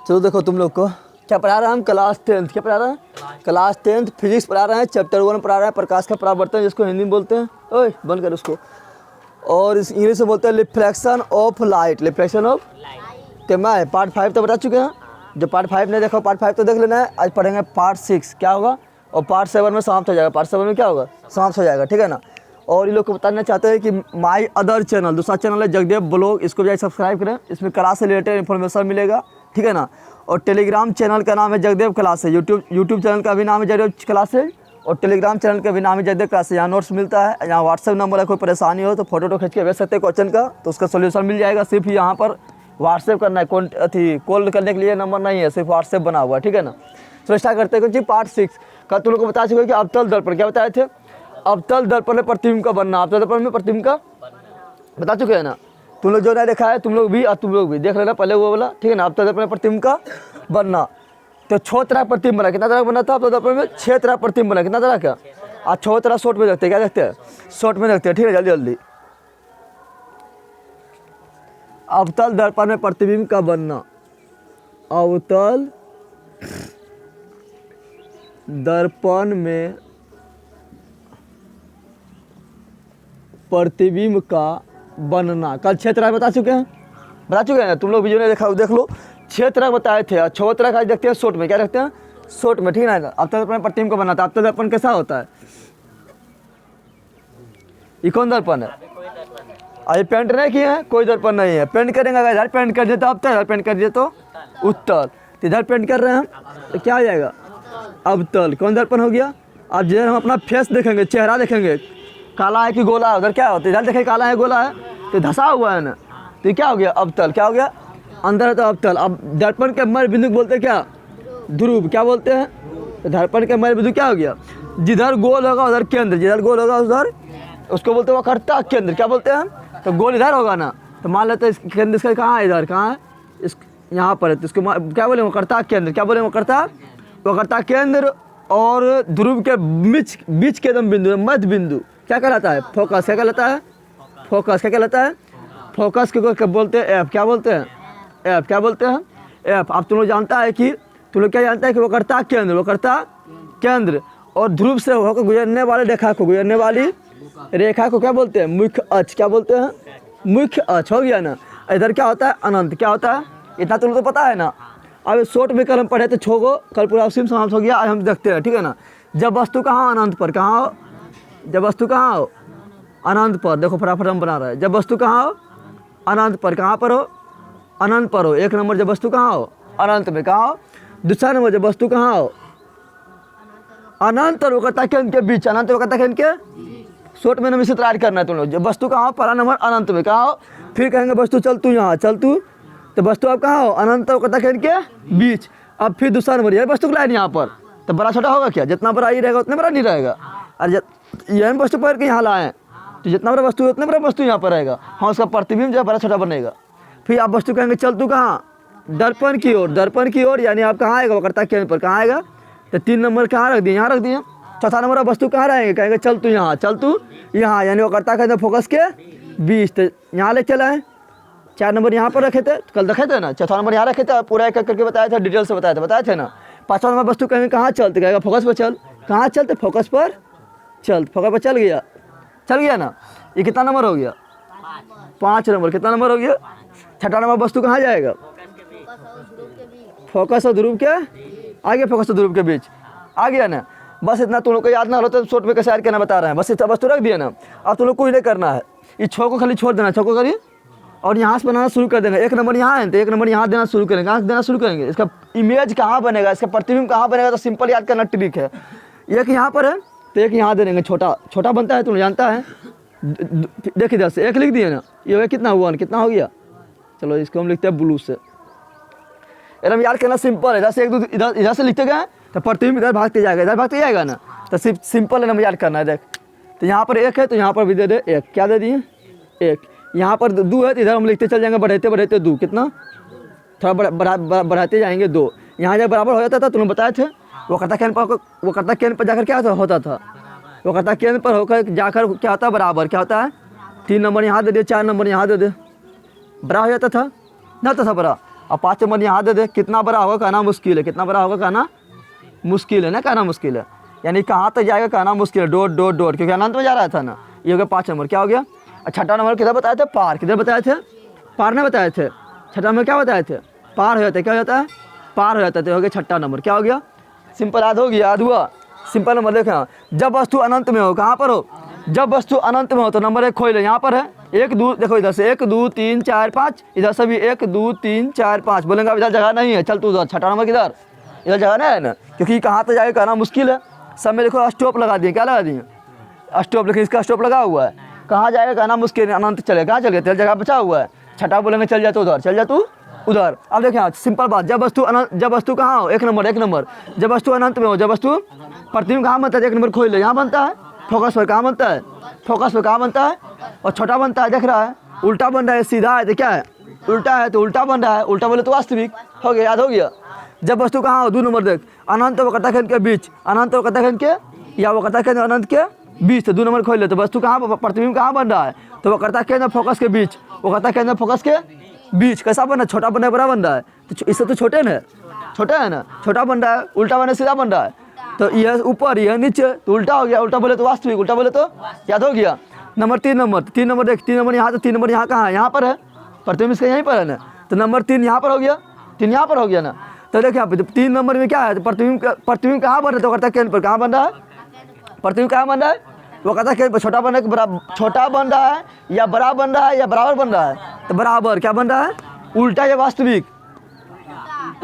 चलो देखो तुम लोग को क्या पढ़ा रहे हैं हम, क्लास 10th। क्या पढ़ा रहे हैं? क्लास 10th फिजिक्स पढ़ा रहे हैं, चैप्टर 1 पढ़ा रहे हैं, प्रकाश का परावर्तन, जिसको हिंदी में बोलते हैं, ओए बंद कर उसको, और इस इंग्लिश में बोलते हैं reflection of light. Reflection of तो मैं पार्ट 5 तो बता चुके हैं। जो पार्ट 5 नहीं देखो, पार्ट 5 तो देख लेना है। आज पढ़ेंगे पार्ट 6 क्या होगा, और पार्ट 7 में समाप्त हो जाएगा। पार्ट 7 में क्या होगा, समाप्त हो जाएगा, ठीक है ना। और ये लोग को बताना चाहते हैं कि माई अदर चैनल, दूसरा चैनल है जगदेव ब्लॉग, इसको भी सब्सक्राइब करें, इसमें क्लास से रिलेटेड इन्फॉर्मेशन मिलेगा, ठीक है ना। और टेलीग्राम चैनल का नाम है जगदेव क्लास है, यूट्यूब चैनल का भी नाम है जगदेव क्लास है, और टेलीग्राम चैनल का भी नाम है जगदेव क्लास है। यहाँ नोट्स मिलता है, यहाँ व्हाट्सएप नंबर है, कोई परेशानी हो तो फोटो खींच के भेज सकते हैं क्वेश्चन का, तो उसका सोल्यूशन मिल जाएगा। सिर्फ यहाँ पर व्हाट्सएप करना है, कॉल करने के लिए नंबर नहीं है, सिर्फ व्हाट्सएप बना हुआ है, ठीक है ना। तो स्टार्ट करते हैं क्योंकि पार्ट 6 का तुम लोग को बता चुके कि अवतल दर्पण क्या बताए थे, अवतल दर्पण में प्रतिबिंब का बनना, अवतल दर्पण में प्रतिबिंब का बता चुके हैं ना। तुम लोग जो नहीं देखा है तुम लोग भी, और तुम लोग भी देख लेना पहले वो बोला, ठीक है ना। अवतल दर्पण में प्रतिबिंब का बनना, तो 6 तरह प्रतिबिंब बना, कितना तरह का बना था अवतल दर्पण में? 6 तरह प्रतिबिंब बना, कितना तरह का? आज 6 तरह शॉर्ट में देखते हैं, क्या देखते हैं? शॉर्ट में देखते हैं, ठीक है, जल्दी जल्दी। अवतल दर्पण में प्रतिबिंब का बनना, अवतल दर्पण में प्रतिबिंब का बनना, कल 6 तरह बता चुके हैं, ना तुम लोग वीडियो ने देखा देख लो। 6 तरह बताए थे, और 6 तरह का देखते हैं शॉर्ट में, क्या देखते हैं? शॉर्ट में, ठीक है ना। अवतल दर्पण में प्रतिबिंब का बनना था। अवतल दर्पण कैसा होता है? ये कौन दर्पण है? अरे पेंट नहीं किए हैं, कोई दर्पण नहीं है। पेंट करेंगे, अगर इधर पेंट कर दिए तो अवतल, इधर पेंट कर दिए तो उत्तल, तो इधर पेंट कर रहे हैं हम तो क्या हो जाएगा? अवतल। कौन दर्पण हो गया? अब जिधर हम अपना फेस देखेंगे, चेहरा देखेंगे, काला है कि गोला है, उधर क्या होता है? इधर देखें काला है गोला है तो धसा हुआ है ना, तो क्या हो गया? अवतल। क्या हो गया? अंदर है तो अवतल। अब दर्पण के मध्य बिंदु बोलते हैं क्या? ध्रुव। क्या बोलते हैं? तो दर्पण के मध्य बिंदु क्या हो गया? जिधर गोल होगा उधर केंद्र, जिधर गोल होगा उधर उसको बोलते हैं वक्रता केंद्र। क्या बोलते हैं? तो गोल इधर होगा ना, तो मान लेते हैं केंद्र इसका कहाँ है? इधर कहाँ है? इस यहाँ पर है, तो इसको क्या बोले? वक्रता केंद्र। क्या बोले? वक्रता केंद्र और ध्रुव के बीच के एकदम बिंदु, मध्य बिंदु क्या कहलाता है? फोकस। क्या कहलाता है? फोकस। क्या कहलाता है? फोकस को बोलते हैं एफ। क्या बोलते हैं? एफ। क्या बोलते हैं? एफ। अब तुम लोग जानता है कि तुम लोग क्या जानता है कि वक्रता केंद्र और ध्रुव से होकर गुजरने वाले रेखा को, गुजरने वाली रेखा को क्या बोलते हैं? मुख्य अक्ष। क्या बोलते हैं? मुख्य अक्ष। हो गया ना। इधर क्या होता है? अनंत। क्या होता है? इतना तुम लोग तो पता है ना। अब शॉर्ट में कल हम पढ़े थे 6 को, कल पूरा उसी में समाप्त हो गया। आज हम देखते हैं, ठीक है ना। जब वस्तु कहाँ? अनंत पर। कहाँ हो? जब वस्तु कहाँ हो? अनंत पर। देखो फटाफट हम बना रहे हैं। जब वस्तु कहाँ हो? अनंत पर। कहाँ पर हो? अनंत पर हो। 1 नंबर जब वस्तु कहाँ हो? अनंत में। कहाँ हो? दूसरा नंबर जब वस्तु कहाँ हो? अनंत और वक्रता केंद्र के बीच। अनंत वक्रता केंद्र के शॉर्ट में इसे तैयार करना है तुम लोग। जब वस्तु कहाँ हो? पहला नंबर अनंत में। कहाँ हो? फिर कहेंगे वस्तु चल तू यहाँ, चल तू, तो वस्तु आप कहाँ हो? अनंत वक्रता केंद्र के बीच। अब फिर दूसरा नंबर यह वस्तु को लाइन यहाँ पर, तो बड़ा छोटा होगा क्या? जितना बड़ा ये रहेगा उतना बड़ा नहीं रहेगा। और यह वस्तु पर के यहाँ लाएँ तो जितना बड़ा वस्तु है उतना बड़ा वस्तु यहाँ पर रहेगा। हाँ, उसका प्रतिबिंब जो है बड़ा छोटा बनेगा। फिर आप वस्तु कहेंगे चल तू कहाँ? दर्पण की ओर। दर्पण की ओर यानी आप कहाँ आएगा? वक्रता केंद्र पर। कहाँ आएगा? तो 3 नंबर कहाँ रख दिए? यहाँ रख दिए। चौथा नंबर आप वस्तु कहाँ रहेंगे? कहेंगे चल तू यहाँ, चल तू यहाँ, यानी वक्रता केंद्र फोकस के बीच, तो यहाँ ले चला है। 4 नंबर यहाँ पर रखे थे, कल रखे थे ना। चौथा नंबर यहाँ रखे थे, पूरा एक करके बताया था, डिटेल से बताए थे ना। 5वां नंबर वस्तु कहेंगे कहाँ चलते? कहेगा फोकस पर चल। कहाँ चलते? फोकस पर चल। फोकस पर चल गया ना। ये कितना नंबर हो गया? 5 नंबर। कितना नंबर हो गया? 6वां नंबर वस्तु कहाँ जाएगा? फोकस और ध्रुव के आगे, फोकस और ध्रुव के बीच। आ गया ना। बस इतना तुम लोग को याद ना हो तो शॉर्ट में कैसे याद करना बता रहे हैं। बस इतना वस्तु रख दिया ना। अब तुम लोग कुछ नहीं करना है, इस 6 को खाली छोड़ देना, 6 को करिए और यहाँ से बनाना शुरू कर देना। 1 नंबर यहाँ है तो 1 नंबर यहाँ देना शुरू करेंगे। कहाँ देना शुरू करेंगे? इसका इमेज कहाँ बनेगा, इसका प्रतिबिंब कहाँ बनेगा, तो सिंपल याद करना ट्रिक है। 1 यहाँ पर है तो 1 यहाँ दे देंगे, छोटा बनता है, तुम जानता है। देखिए इधर से 1 लिख दिए ना, ये कितना हुआ? कितना हो गया? चलो इसको हम लिखते हैं ब्लू से। एकदम याद करना सिंपल है। जैसे इधर से लिखते गए तो प्रतिबिंब इधर भागते जाएगा ना, तो सिर्फ सिंपल है ना, याद करना है। देख तो यहाँ पर 1 है तो यहाँ पर भी दे दे 1। क्या दे दिए? 1। यहाँ पर 2 है तो इधर हम लिखते चल जाएंगे, बढ़ाते 2। कितना? थोड़ा बढ़ाते जाएंगे 2। यहाँ जब बराबर हो जाता था तुमने बताए थे, वक्रता केंद्र पर जाकर क्या होता था? वक्रता केंद्र पर होकर जाकर क्या होता है? बराबर। क्या होता है? 3 नंबर यहाँ दे दे, 4 नंबर यहाँ दे दे, बड़ा हो जाता था ना, तो था बड़ा। अब 5 नंबर यहाँ दे दे, कितना बड़ा होगा कहना मुश्किल है, कितना बड़ा होगा कहना मुश्किल है ना, कहना मुश्किल है, यानी कहाँ तक जाएगा कहना मुश्किल है, डॉट डॉट डॉट, क्योंकि अनंत में जा रहा था ना। ये हो गया 5 नंबर, क्या हो गया। छठा नंबर किधर बताए थे, पार, किधर बताए थे, पार नहीं बताए थे। छठा नंबर क्या बताए थे, पार हो जाता है, क्या हो जाता है, पार हो जाता है। तो हो गया छठा नंबर, क्या हो गया, सिंपल याद हो गया, याद हुआ। सिंपल नंबर देखा, जब वस्तु अनंत में हो, कहाँ पर हो, जब वस्तु अनंत में हो तो नंबर 1 खोल ले, यहाँ पर है 1 2, देखो इधर से 1 2 3 4 5, इधर से भी 1 2 3 4 5, बोलेंगे अब इधर जगह नहीं है, चल तू उधर, छठा नंबर किधर, इधर जगह नहीं है ना, क्योंकि कहाँ तक जाएगा कहना मुश्किल है। सब में देखो स्टॉप लगा दिए, क्या लगा दिए, स्टॉप, लेकिन इसका स्टॉप लगा हुआ है, कहाँ जाएगा कहना मुश्किल है, अनंत चलेगा, कहाँ चल गया, तेरे जगह बचा हुआ है। छठा बोलेंगे चल जा तू उधर, चल जा तू उधर। अब देखिए यहाँ सिंपल बात, जब वस्तु अनंत, जब वस्तु कहाँ हो, 1 नंबर, 1 नंबर, जब वस्तु अनंत में हो, जब वस्तु प्रतिबिंब कहाँ बनता है, 1 नंबर खोल ले, यहाँ बनता है, फोकस पर कहाँ बनता है, फोकस पर कहाँ बनता है, और छोटा बनता है, देख रहा है, उल्टा बन रहा है, सीधा है तो क्या है, उल्टा है तो उल्टा बन रहा है, उल्टा बोले तो वास्तविक हो गया, याद हो गया। जब वस्तु कहाँ हो, 2 नंबर देख, अनंत व वक्रताखंड के बीच, अनंत व वक्रताखंड के या वक्रताखंड अनंत के बीच, तो 2 नंबर खोल ले, तो वस्तु कहाँ, प्रतिबिंब कहाँ बन रहा है, तो वक्रताखंड और फोकस के बीच, वक्रताखंड और फोकस के बीच कैसा बन रहा है, छोटा बन रहा है, बड़ा बन रहा है, तो इससे तो छोटे ना, छोटा है ना, छोटा बन रहा है, उल्टा बन रहा है, सीधा बन रहा है, तो यह ऊपर यह नीचे, तो उल्टा हो गया, उल्टा बोले तो वास्तविक, उल्टा बोले तो याद हो गया। नंबर 3 नंबर, 3 नंबर देख, 3 नंबर यहाँ, तो 3 नंबर यहाँ कहाँ है, यहाँ पर है, प्रतिबिंब इसका यहीं पर है ना, तो नंबर 3 यहाँ पर हो गया, 3 यहाँ पर हो गया ना। तो देखिए यहाँ पे 3 नंबर में क्या है, तो प्रतिबिंब कहाँ बन रहा है, तो वक्रताखंड पर कहाँ बन रहा है, प्रतिबिंब कहाँ बन रहा है, वक्रताखंड पर, छोटा बन रहा है, छोटा बन रहा है या बड़ा बन रहा है या बराबर बन रहा है, तो बराबर क्या बन रहा है, उल्टा या वास्तविक,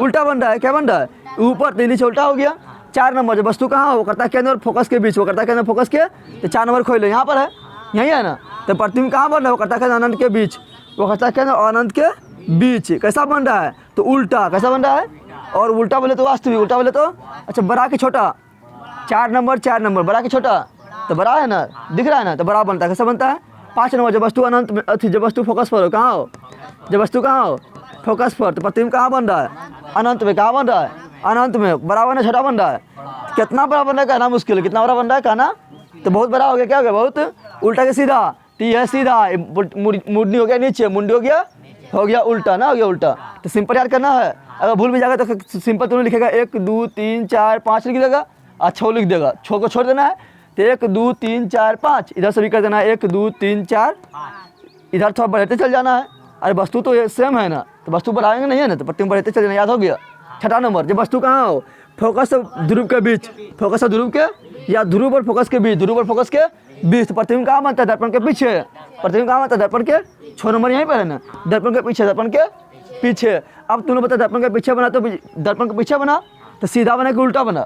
उल्टा बन रहा है, क्या बन रहा है, ऊपर तो नीचे उल्टा हो गया। 4 नंबर, जब वस्तु कहाँ हो, वक्रताखंड और फोकस के बीच, वक्रताखंड और फोकस के, तो 4 नंबर खोल लो, यहाँ पर है, यही है ना, तो प्रतिबिंब कहाँ बन रहा है, वक्रताखंड अनंत के बीच, वक्रताखंड और अनंत के बीच कैसा बन रहा है, तो उल्टा, कैसा बन रहा है, और उल्टा बोले तो वास्तविक, उल्टा बोले तो अच्छा बड़ा कि छोटा, 4 नंबर बड़ा कि छोटा, तो बड़ा है ना, दिख रहा है ना, तो बड़ा बनता है, कैसा बनता है। 5 नंबर, जब वस्तु अनंत में थी, जब वस्तु फोकस पर हो, कहाँ हो, जब वस्तु कहाँ हो, फोकस पर, तो प्रतिबिंब कहाँ बन रहा है, अनंत में, कहाँ बन रहा है, अनंत में, बड़ा बन, छोटा बन रहा है, कितना बड़ा बन रहा है कहना मुश्किल है, कितना बड़ा बन रहा है कहना, तो बहुत बड़ा हो गया, क्या हो गया, बहुत उल्टा के सीधा, तो यह सीधा, मुंडी हो गया नीचे, मुंडी हो गया उल्टा ना, हो गया उल्टा। तो सिंपल याद करना है, अगर भूल भी जाएगा तो सिंपल तुमने लिखेगा 1 2 3 4 5 लिख देगा, और 6 लिख देगा, 6 को छोड़ देना है, तो 1 2 3 4 5 इधर से भी कर देना है, 1 2 3 4, इधर थोड़ा बढ़ते चल जाना है, अरे वस्तु तो ये सेम है ना, तो वस्तु बढ़ाएंगे नहीं है ना, तो प्रतिबिंब बढ़ते चल जाना, याद हो गया। छठा नंबर, जब वस्तु कहाँ हो, फोकस और ध्रुव के बीच, फोकस और ध्रुव के या ध्रुव और फोकस के बीच, ध्रुव और फोकस के बीच, तो प्रतिबिंब कहाँ बनता है, दर्पण के पीछे, प्रतिबिंब कहाँ बनता है, दर्पण के, 6 नंबर यहीं पर है ना, दर्पण के पीछे, दर्पण के पीछे। अब तूने बता दर्पण के पीछे बना, तो दर्पण के पीछे बना तो सीधा बना कि उल्टा बना,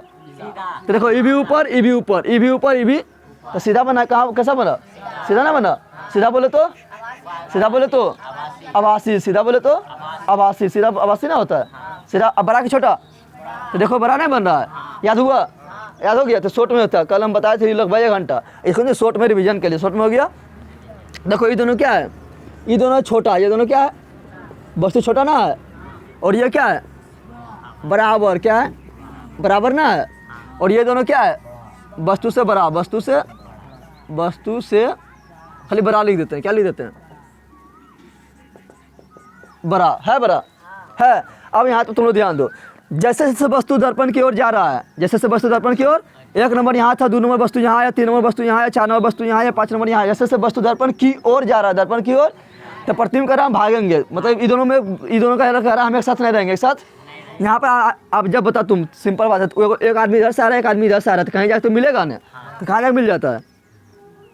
तो देखो ई भी ऊपर, ई भी ऊपर, ई भी ऊपर, ई भी, तो सीधा बना, कहाँ कैसा बना, सीधा ना बना, सीधा बोले तो, सीधा बोले तो आभासी, सीधा बोले तो आभासी, सीधा आभासी ना होता है, सीधा। अब बड़ा कि छोटा, तो देखो बड़ा नहीं बन रहा है, याद हुआ, याद हो गया, तो शॉर्ट में होता है, कल हम बताए थे लगभग 1 घंटा, इसको शॉर्ट में रिवीजन के लिए, शॉर्ट में हो गया। देखो ये दोनों क्या है, ये दोनों छोटा, ये दोनों क्या है, वस्तु छोटा ना है, और ये क्या है, बराबर, क्या है, बराबर ना है, और ये दोनों क्या है, वस्तु से बड़ा, वस्तु से खाली बड़ा लिख देते हैं, क्या लिख देते हैं, बड़ा है, बड़ा है। अब यहाँ तो तुम लोग ध्यान दो, जैसे जैसे वस्तु दर्पण की ओर जा रहा है, जैसे जैसे वस्तु दर्पण की ओर, 1 नंबर यहाँ था, 2 नंबर वस्तु यहाँ है, 3 नंबर वस्तु यहाँ है, 4 नंबर वस्तु यहाँ है, 5 नंबर यहाँ है, जैसे जैसे वस्तु दर्पण की ओर जा रहा है, दर्पण की ओर, तो प्रतिबिंब कर रहा हम भागेंगे, मतलब इन दोनों में, इन दोनों का कह रहा हम एक साथ नहीं रहेंगे, एक साथ। यहाँ पर अब जब बता तुम, सिंपल बात है, एक आदमी इधर से आ रहा है, एक आदमी इधर से आ रहा है, तो कहीं जाकर तो मिलेगा ना, तो कहाँ जाकर मिल जाता है,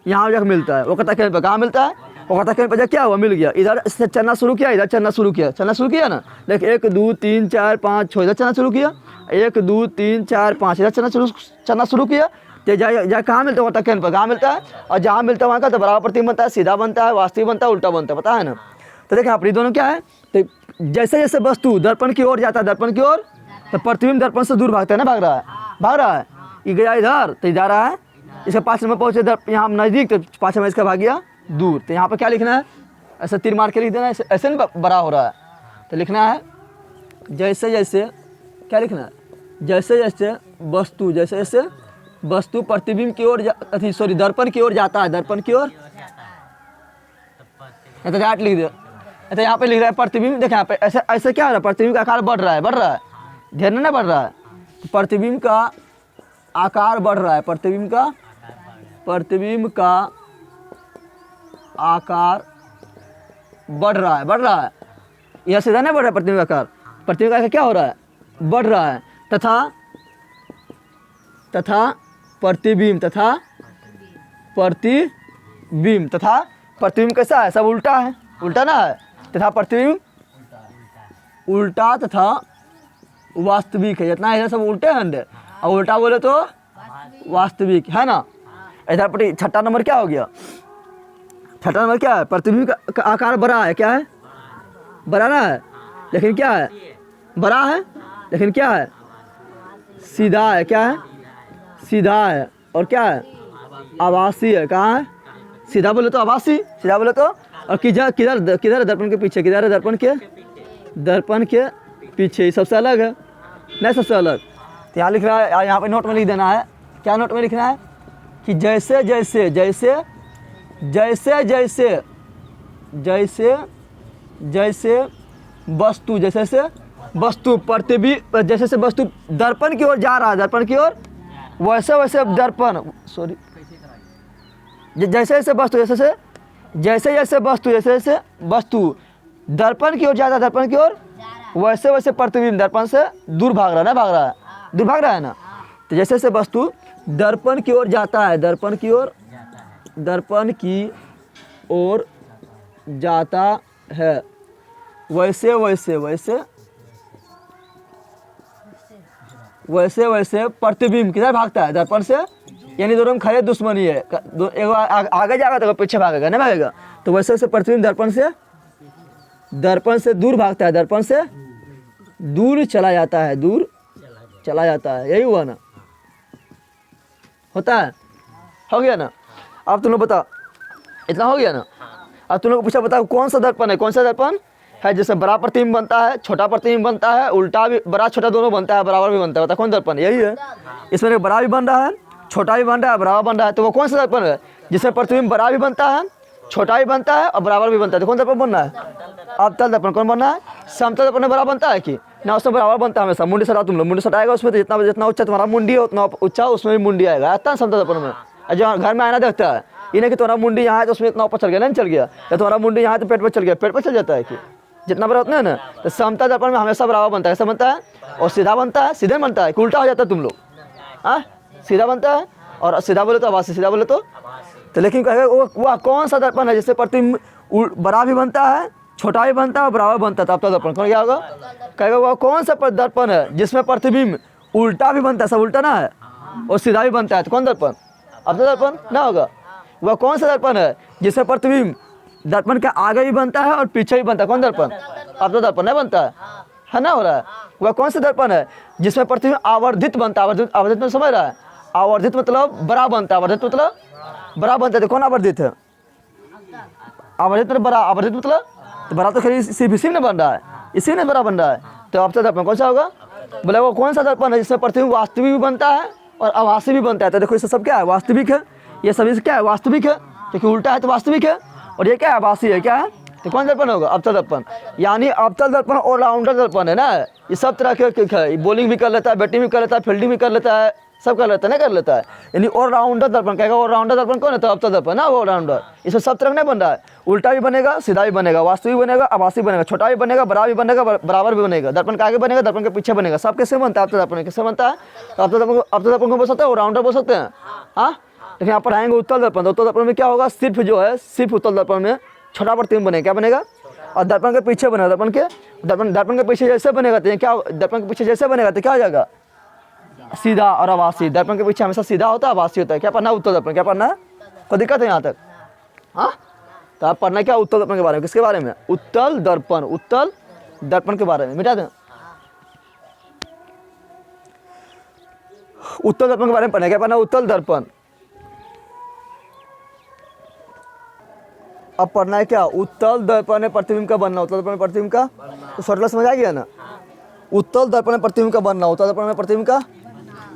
यहाँ जाकर मिलता है, वो वक्रताखंड पर कहाँ मिलता है, वो वक्रताखंड पर क्या हुआ, मिल गया, इधर से चलना शुरू किया, इधर चलना शुरू किया ना, देख 1 2 3 4 5 6 इधर चलना शुरू किया, 1 2 3 4 5 इधर चलना शुरू किया, तो जा कहाँ मिलता है, वक्रताखंड पर कहाँ मिलता है, और जहाँ मिलता है वहाँ का तो बराबर प्रतिबिंब बनता है, सीधा बनता है, वास्तविक बनता है, उल्टा बनता है, पता है ना। तो देखिए आप दोनों क्या है, तो जैसे जैसे वस्तु दर्पण की ओर जाता है, दर्पण की ओर, तो प्रतिबिंब दर्पण से दूर भागता है ना, भाग रहा है, ये गया इधर तो जा रहा है, इसका 5 नंबर पहुँचे यहाँ नज़दीक, तो 5 नंबर इसका भाग गया दूर, तो यहाँ पर क्या लिखना है, ऐसा तीर मार के लिख देना, ऐसे नहीं बड़ा हो रहा है, तो लिखना है जैसे जैसे, क्या लिखना है, जैसे जैसे वस्तु प्रतिबिंब की ओर दर्पण की ओर जाता है, दर्पण की ओर, तो 8 लिख दे, अच्छा यहाँ पे लिख रहा है प्रतिबिंब, देखिए यहाँ पे ऐसे ऐसे क्या हो रहा है, प्रतिबिंब का आकार बढ़ रहा है, बढ़ रहा है, ध्यान ना बढ़ रहा है, तो प्रतिबिंब का आकार बढ़ रहा है, प्रतिबिंब का आकार बढ़ रहा है, बढ़ रहा है, यह सीधा नहीं बढ़ रहा है, प्रतिबिंब का आकार, प्रतिबिंब का आकार क्या हो रहा है, बढ़ रहा है, तथा प्रतिबिंब कैसा है, सब उल्टा है, उल्टा ना है, तथा प्रतिबिंब उल्टा तथा वास्तविक है, जितना है सब उल्टे हैं, और उल्टा बोले तो वास्तविक है ना। इधर पर छठा नंबर क्या हो गया, छठा नंबर क्या है, प्रतिबिंब का आकार बड़ा है, क्या है, बड़ा ना है, लेकिन क्या है, बड़ा है, लेकिन क्या है, सीधा है, क्या है, सीधा है, और क्या है, आभासी है, कहाँ है, सीधा बोले तो आभासी, सीधा बोले तो, और किधर किधर किधर है, दर्पण के पीछे, किधर है, दर्पण के पीछे, सबसे अलग है, नहीं सबसे अलग। तो यहाँ लिख रहा है, यहाँ पे नोट में लिख देना है, क्या नोट में लिखना है कि जैसे जैसे जैसे जैसे जैसे जैसे जैसे वस्तु, जैसे से वस्तु प्रतिबिंब, जैसे से वस्तु दर्पण की ओर जा रहा है, दर्पण की ओर, वैसे वैसे दर्पण, सॉरी, जैसे जैसे वस्तु, जैसे जैसे वस्तु दर्पण की ओर जाता है, दर्पण की ओर, वैसे वैसे प्रतिबिंब दर्पण से दूर भाग रहा है, ना भाग रहा है, दूर भाग रहा है ना। तो जैसे जैसे वस्तु दर्पण की ओर जाता है, दर्पण की ओर जाता है, वैसे वैसे प्रतिबिंब किधर भागता है, दर्पण से, यानी दोनों में खड़े दुश्मनी है, एक आगे जाएगा तो पीछे भागेगा, नहीं भागेगा, तो वैसे वैसे प्रतिबिंब दर्पण से दूर भागता है, दर्पण से दूर चला जाता है, दूर चला जाता है, यही हुआ ना, होता है, हो गया ना। अब तुम लोग बता, इतना हो गया ना। अब तुम लोग को पूछा बताओ कौन सा दर्पण है, कौन सा दर्पण है जैसे बड़ा प्रतिबिंब बनता है, छोटा प्रतिबिंब बनता है, उल्टा भी, बड़ा छोटा दोनों बनता है, बराबर भी बनता है, बता कौन दर्पण, यही है। इसमें बड़ा भी बन रहा है, छोटा भी बन रहा है, बराबर बन रहा है, तो वो कौन सा दर्पण है जिसमें प्रतिबिंब बड़ा भी बनता है, छोटा भी बनता है और बराबर भी बनता है, तो कौन दर्पण बनना है, अवतल दर्पण। कौन बनना है, समतल दर्पण में बड़ा बनता है कि ना, उसमें बराबर बनता है हमेशा। मुंडी सटा, तुम लोग मुंडी सटाएगा उसमें, तो जितना ऊंचा तुम्हारा मुंडी है उतना ऊंचा उसमें भी मुंडी आएगा, आता है समतल दर्पण में। जो घर में आईना देखता है, ये नहीं कि तुम्हारा मुंडी यहाँ है तो उसमें इतना ऊपर चल गया, नहीं चल गया, या तुम्हारा मुंडी यहाँ है तो पेट पर चल गया, पेट पर चल जाता है कि जितना बड़ा उतना है ना। तो समतल दर्पण में हमेशा बराबर बनता है, कैसा बनता है, और सीधा बनता है, सीधे बनता है, उल्टा हो जाता है तुम लोग, हाँ सीधा बनता है, और सीधा बोले तो आवाज, सीधा बोले तो लेकिन कहेगा वो कौन सा दर्पण है जिससे प्रतिबिंब बड़ा भी बनता है, छोटा भी बनता है और बराबर बनता है, तब तो दर्पण कौन, क्या होगा, कहेगा वो कौन सा दर्पण है जिसमें प्रतिबिंब उल्टा भी बनता है, सब उल्टा ना है, और सीधा भी बनता है, तो कौन दर्पण, अब तो दर्पण ना होगा। वह कौन सा दर्पण है जिसमें प्रतिबिंब दर्पण के आगे भी बनता है और पीछे भी बनता है, कौन दर्पण, अब तो दर्पण नहीं बनता है ना, हो रहा है। वह कौन सा दर्पण है जिसमें प्रतिबिंब आवर्धित बनता है, आवर्धित में समझ रहा है, आवर्धित मतलब बड़ा बनता है, आवर्धित मतलब बड़ा बनता है, तो कौन आवर्धित है, आवर्धित मतलब बड़ा, आवर्धित मतलब तो बड़ा तो खैर इसी में बन रहा है, इसी में बड़ा बन रहा है, तो अब तो दर्पण कौन सा होगा, बोले वो कौन सा दर्पण है जिसमें प्रतिबिंब वास्तविक भी बनता है और आभासी भी बनता है। तो देखो इससे सब क्या है, वास्तविक है, ये सभी से क्या है, वास्तविक है, क्योंकि उल्टा है तो वास्तविक है, और ये क्या है, आभासी है, क्या है, तो कौन दर्पण होगा, अवतल दर्पण। यानी अवतल दर्पण ऑलराउंडर दर्पण है ना, ये सब तरह के बॉलिंग भी कर लेता है, बैटिंग भी कर लेता है, फील्डिंग भी कर लेता है, सब कर लेता है, नहीं कर लेता है, यानी ऑलराउंडर दर्पण कहेगा। ऑलराउंडर दर्पण कौन है, तो अवतल दर्पण ना, वो ऑलराउंडर, इसमें सब तरह नहीं बन रहा है, उल्टा भी बनेगा, सीधा भी बनेगा, वास्तविक बनेगा, आभासी बनेगा, छोटा भी बनेगा, बड़ा भी बनेगा, बराबर भी बनेगा, दर्पण के आगे बनेगा, दर्पण के पीछे बनेगा, सब कैसे बनता है, अवतल दर्पण कैसे बनता है, तो अवतल दर्पण को बोल सकते हैं, ऑलराउंडर बोल सकते हैं, हाँ। लेकिन यहाँ पर आएंगे उत्तल दर्पण, तो उत्तल दर्पण में क्या होगा, सिर्फ जो है, सिर्फ उत्तल दर्पण में छोटा प्रतिबिंब बनेगा, क्या बनेगा, और दर्पण के पीछे बनेगा, दर्पण के पीछे जैसे बनेगा तो क्या, दर्पण के पीछे जैसे बनेगा तो क्या हो जाएगा, सीधा और आभासी। दर्पण के पीछे हमेशा सीधा होता है, आभासी होता है। क्या पढ़ना है, उत्तल दर्पण, क्या पढ़ना है, कोई दिक्कत है यहाँ तक, हाँ। तो आप पढ़ना क्या, उत्तल दर्पण के बारे में, किसके बारे में, उत्तल दर्पण के बारे में, मिटा दें, उत्तल दर्पण के बारे में पढ़ना, क्या पढ़ना, उत्तल दर्पण। अब पढ़ना है क्या, उत्तल दर्पण में प्रतिबिंब का बनना, उत्तल दर्पण में प्रतिबिंब का, तो शॉर्ट समझ आ गया ना। उत्तल दर्पण में प्रतिबिंब का बनना, उत्तल दर्पण में प्रतिबिंब का,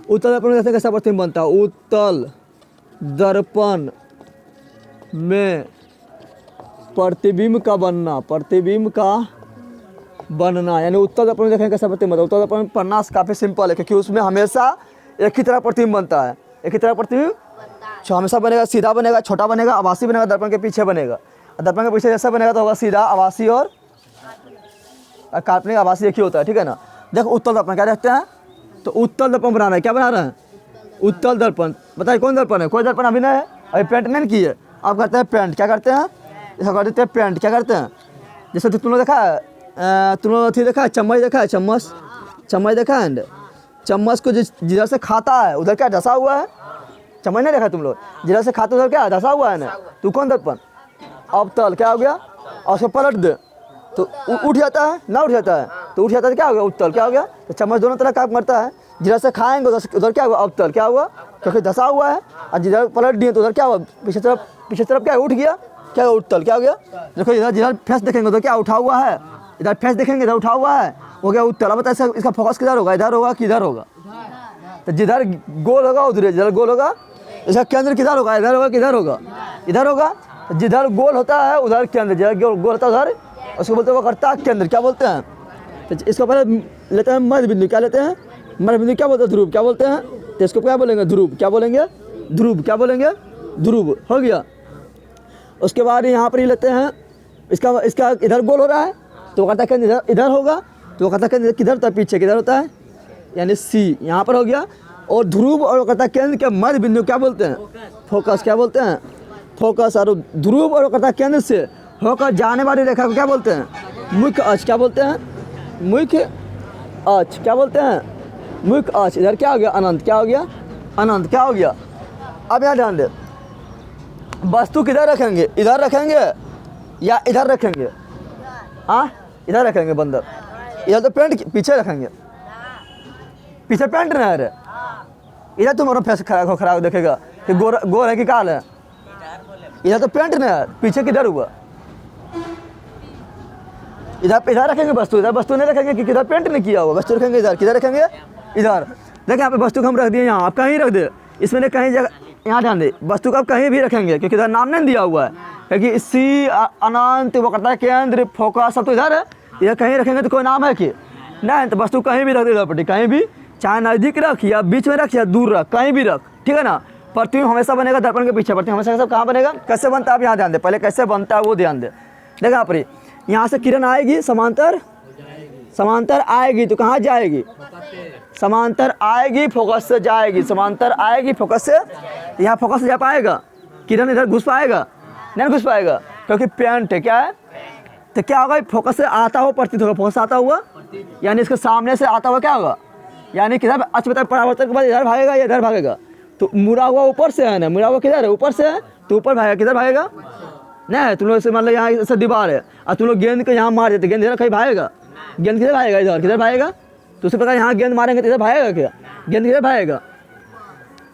उत्तल दर्पण में कैसा प्रतिबिंब बनता है, उत्तल दर्पण में प्रतिबिंब का बनना, प्रतिबिंब का बनना, यानी उत्तल दर्पण देखेंगे कैसा प्रतिबिंब बनता है। उत्तल दर्पण पढ़ना काफ़ी सिंपल है, क्योंकि उसमें हमेशा एक ही तरह प्रतिबिंब बनता है, एक ही तरह प्रतिबिंब जो हमेशा बनेगा, सीधा बनेगा, छोटा बनेगा, आभासी बनेगा, दर्पण के पीछे बनेगा। दर्पण के पीछे जैसा बनेगा तो होगा सीधा, आभासी और काल्पनिक। आभासी एक ही होता है, ठीक है ना। देखो उत्तल दर्पण क्या देखते हैं, तो उत्तल दर्पण बनाना है। क्या बना रहे हैं, उत्तल दर्पण। बताइए कौन दर्पण है, कोई दर्पण अभी नहीं है, अभी पेंट नहीं की है। आप करते हैं पेंट, क्या करते हैं, ऐसा कर देते हैं पेंट। क्या करते हैं, जैसे तुम लोग देखा है, तुम लोग अथी देखा है, चम्मच देखा है, चम्मच, चम्मच देखा है। चम्मच को जिधर से खाता है उधर क्या धसा हुआ है, चम्मच नहीं देखा तुम लोग, जिधर से खाते उधर क्या धसा हुआ है ना। तो कौन दर्पण, अवतल। क्या हो गया, और उसको पलट दे तो उठ जाता है ना, उठ जाता है तो उठ जाता है, क्या हो गया, उत्तल। क्या हो गया, तो चम्मच दोनों तरह काम करता है। जिधर से खाएंगे उधर क्या हुआ, अवतल। क्या हुआ, क्योंकि धसा हुआ है। और जिधर पलट दिए तो उधर क्या हुआ, पीछे तरफ क्या उठ गया, क्या उत्तल। क्या हो गया, देखो इधर जिधर फेस देखेंगे उधर क्या उठा हुआ है, इधर फेस देखेंगे इधर उठा हुआ है, हो गया उत्तल। अब बताइए इसका फोकस किधर होगा, इधर होगा किधर होगा, तो जिधर गोल होगा उधर, जिधर गोल होगा इसका केंद्र किधर होगा, इधर होगा किधर होगा, इधर होगा। जिधर गोल होता है उधर केंद्र, जिधर गोल होता है उधर उसको बोलते हैं वक्रता केंद्र। क्या बोलते हैं, तो इसको पहले लेते हैं मध्य बिंदु। क्या लेते हैं, मध्य बिंदु। क्या बोलते हैं, ध्रुव। क्या बोलते हैं, तो इसको क्या बोलेंगे, ध्रुव। क्या बोलेंगे, ध्रुव। क्या बोलेंगे, ध्रुव। हो गया। उसके बाद यहाँ पर ही लेते हैं इसका इधर गोल हो रहा है तो वक्रता केंद्र इधर होगा, तो वक्रता केंद्र किधर होता है, पीछे किधर होता है, यानी सी यहाँ पर हो गया। और ध्रुव और वक्रता केंद्र के मध्य बिंदु क्या बोलते हैं, फोकस। क्या बोलते हैं, फोकस। और ध्रुव और वक्रता केंद्र से होकर जाने वाली रेखा को क्या बोलते हैं, मुख्य अक्ष। क्या बोलते हैं, मुख्य अक्ष। क्या बोलते हैं, मुख्य अक्ष। इधर क्या हो गया, अनंत। क्या हो गया, अनंत। क्या हो गया। अब यहाँ ध्यान दे, वस्तु किधर रखेंगे, इधर रखेंगे या इधर रखेंगे, हाँ इधर रखेंगे बंदर। इधर तो पेंट पीछे रखेंगे, पीछे पेंट नहीं है, इधर तुम्हारा फेस खराब देखेगा कि गोर है कि काल है। इधर तो पेंट नहीं है, पीछे किधर हुआ, इधर रखेंगे वस्तु, इधर वस्तु नहीं रखेंगे कि इधर पेंट नहीं किया हुआ। वस्तु रखेंगे इधर, किधर रखेंगे, इधर। देखिए यहाँ पे वस्तु को हम रख दिए यहाँ, आप कहीं रख दे, इसमें कहीं जगह, यहाँ ध्यान दे, वस्तु को आप कहीं भी रखेंगे क्योंकि इधर नाम नहीं दिया हुआ है, क्योंकि सी, अनंत, वक्रता केंद्र, फोकस सब तो इधर है। इधर कहीं रखेंगे तो कोई नाम है कि नहीं, तो वस्तु कहीं भी रख दे इधर पर, कहीं भी, चाहे नज़दीक रख या बीच में रख या दूर रख, कहीं भी रख, ठीक है ना। प्रतिबिंब हमेशा बनेगा दर्पण के पीछे, प्रतिबिंब हमेशा सब कहाँ बनेगा, कैसे बनता है आप यहाँ ध्यान दे, पहले कैसे बनता है वो ध्यान दे। देखा यहाँ पर, यहाँ से किरण आएगी, समांतर आएगी तो कहाँ जाएगी, समांतर आएगी फोकस से जाएगी, समांतर आएगी फोकस से, यहाँ फोकस से जा पाएगा, किरण इधर घुस पाएगा, नहीं घुस पाएगा क्योंकि पेंट है। क्या है, तो क्या होगा, फोकस से आता हुआ प्रतीत होगा, फोकस से आता हुआ यानी इसके सामने से आता हुआ क्या होगा, यानी किधर अच्छा बताए, परावर्तन के बाद इधर भागेगा या इधर भागेगा, तो मुड़ा हुआ ऊपर से है ना, मुड़ा हुआ किधर है, ऊपर से है तो ऊपर भागेगा, किधर भागेगा, नहीं तुम लोग से मान लो यहाँ ऐसे दीवार है और तुम लोग गेंद को यहाँ मार देते, गेंद इधर कहीं भागेगा, गेंद किधर भागेगा, इधर किधर भागेगा, तो उसी प्रकार यहाँ गेंद मारेंगे तो इधर भागेगा क्या, गेंद किधर भागेगा,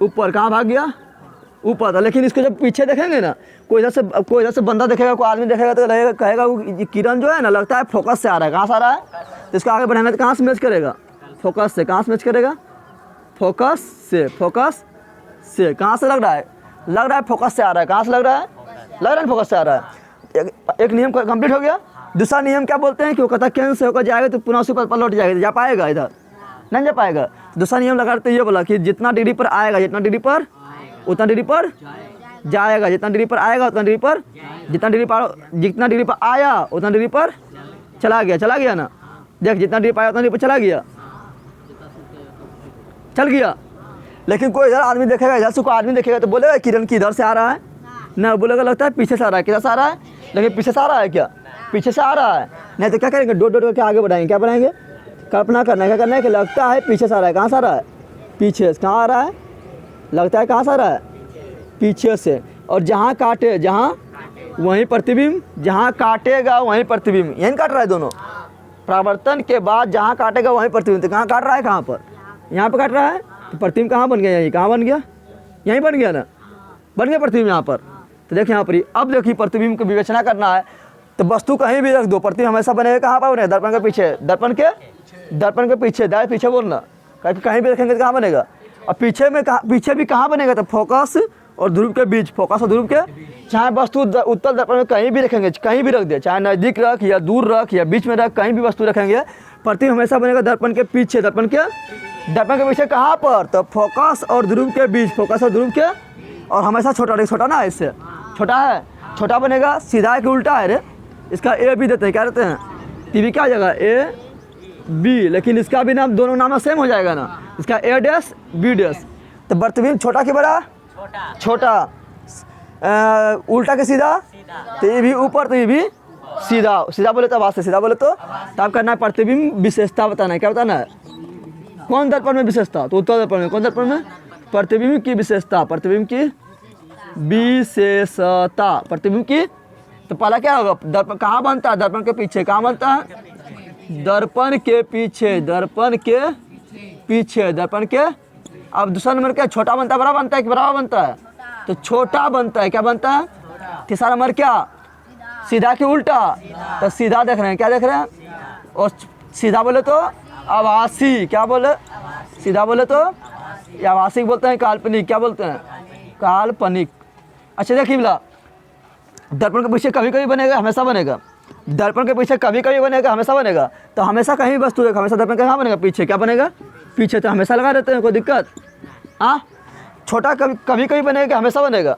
ऊपर। कहाँ भाग गया, ऊपर था। लेकिन इसको जब पीछे देखेंगे ना, कोई इधर से बंदा देखेगा, कोई आदमी देखेगा तो लगेगा, कहेगा वो किरण जो है ना लगता है फोकस से आ रहा है, कहाँ से आ रहा है, तो इसको आगे बढ़ाना तो कहाँ से मैच करेगा, फोकस से। कहाँ से मैच करेगा, फोकस से, फोकस से। कहाँ से लग रहा है फोकस से आ रहा है, कहाँ से लग रहा है फोकस से आ रहा है। एक नियम कंप्लीट हो गया। दूसरा नियम क्या बोलते हैं कि वो कहता है केंद्र से होकर जाएगा तो पुनः उसी पर लौट जाएगा, जा पाएगा, इधर नहीं जा पाएगा। दूसरा नियम लगाते ये बोला कि जितना डिग्री पर आएगा, जितना डिग्री पर उतना डिग्री पर जाएगा, जितना डिग्री पर आएगा उतना डिग्री पर, जितना डिग्री पर आया उतना डिग्री पर चला गया ना। देख जितना डिग्री पर आया उतना डिग्री पर चल गया। लेकिन कोई इधर आदमी देखेगा, इधर से कोई आदमी देखेगा तो बोलेगा किरण की इधर से आ रहा है ना, बोलेगा लगता है पीछे से आ रहा है, किधर से आ रहा है, लेकिन पीछे से आ रहा है क्या, पीछे से आ रहा है, नहीं तो क्या करेंगे, डोट करके आगे बढ़ाएंगे। क्या बढ़ाएंगे, कल्पना करना है, क्या करना है कि लगता है पीछे से आ रहा है, कहाँ से आ रहा है, पीछे से। कहाँ आ रहा है, लगता है कहाँ से आ रहा है, पीछे से। और जहाँ काटे, जहाँ वहीं प्रतिबिंब, जहाँ काटेगा वहीं प्रतिबिंब, यहीं काट रहा है दोनों। परावर्तन के बाद जहाँ काटेगा वहीं प्रतिबिंब, तो कहाँ काट रहा है, कहाँ पर, यहाँ पर काट रहा है, तो प्रतिबिंब कहाँ बन गया, यहीं। कहाँ बन गया, यहीं बन गया ना, बन गया प्रतिबिंब यहाँ पर। तो देखिए यहाँ पर ही, अब देखिए प्रतिबिंब की विवेचना करना है तो वस्तु कहीं भी रख दो, प्रतिबिंब हमेशा बनेगा कहाँ पर बने, दर्पण के पीछे, दर्पण के पीछे, दाएं पीछे बोलना, कहीं भी रखेंगे तो कहाँ बनेगा। और पीछे भी कहाँ बनेगा, तो फोकस और ध्रुव के बीच, फोकस और ध्रुव के चाहे वस्तु उत्तल दर्पण में कहीं भी रखेंगे, कहीं भी रख दे, चाहे नज़दीक रख या दूर रख या बीच में रख, कहीं भी वस्तु रखेंगे, प्रतिबिंब हमेशा बनेगा दर्पण के पीछे। दर्पण के पीछे कहाँ पर? तो फोकस और ध्रुव के बीच, फोकस और ध्रुव के, और हमेशा छोटा, छोटा ना इससे छोटा है, छोटा बनेगा, सीधा के उल्टा है रे, इसका ए बी देते हैं, क्या देते हैं? टीवी क्या हो जाएगा? ए बी, लेकिन इसका भी नाम, दोनों नाम सेम हो जाएगा ना, इसका ए डैश बी डैश। तो प्रतिबिंब छोटा के बड़ा, छोटा, उल्टा के सीधा, तो ये भी ऊपर, तो ये भी सीधा, सीधा बोले तो आवाज से सीधा बोले तो आप करना है प्रतिबिंब विशेषता बताना है। क्या बताना है? कौन दर्पण में विशेषता? तो उत्तल दर्पण में। कौन दर्पण में? प्रतिबिंब की विशेषता, प्रतिबिंब की विशेषता, प्रतिबिंब की। तो पहला क्या होगा? दर्पण कहाँ बनता है? दर्पण के पीछे। कहाँ बनता है? दर्पण के पीछे, दर्पण के पीछे, दर्पण के। अब दूसरा नंबर क्या? छोटा बनता है, बड़ा बनता है कि बराबर बनता है? तो छोटा बनता है। क्या बनता है? तीसरा नंबर क्या? सीधा के उल्टा। तो सीधा देख रहे हैं, क्या देख रहे हैं? और सीधा बोले तो आभासी, क्या बोले? सीधा बोले तो आभासी बोलते हैं, काल्पनिक क्या बोलते हैं? काल्पनिक। अच्छा देखिए बोला, दर्पण के पीछे कभी कभी बनेगा, हमेशा बनेगा। दर्पण के पीछे कभी कभी बनेगा, हमेशा बनेगा। तो हमेशा कहीं भी वस्तु देखो, हमेशा दर्पण के कहाँ बनेगा? पीछे। क्या बनेगा? पीछे। तो हमेशा लगा देते हैं, कोई दिक्कत? हाँ, छोटा कभी कभी बनेगा, हमेशा बनेगा।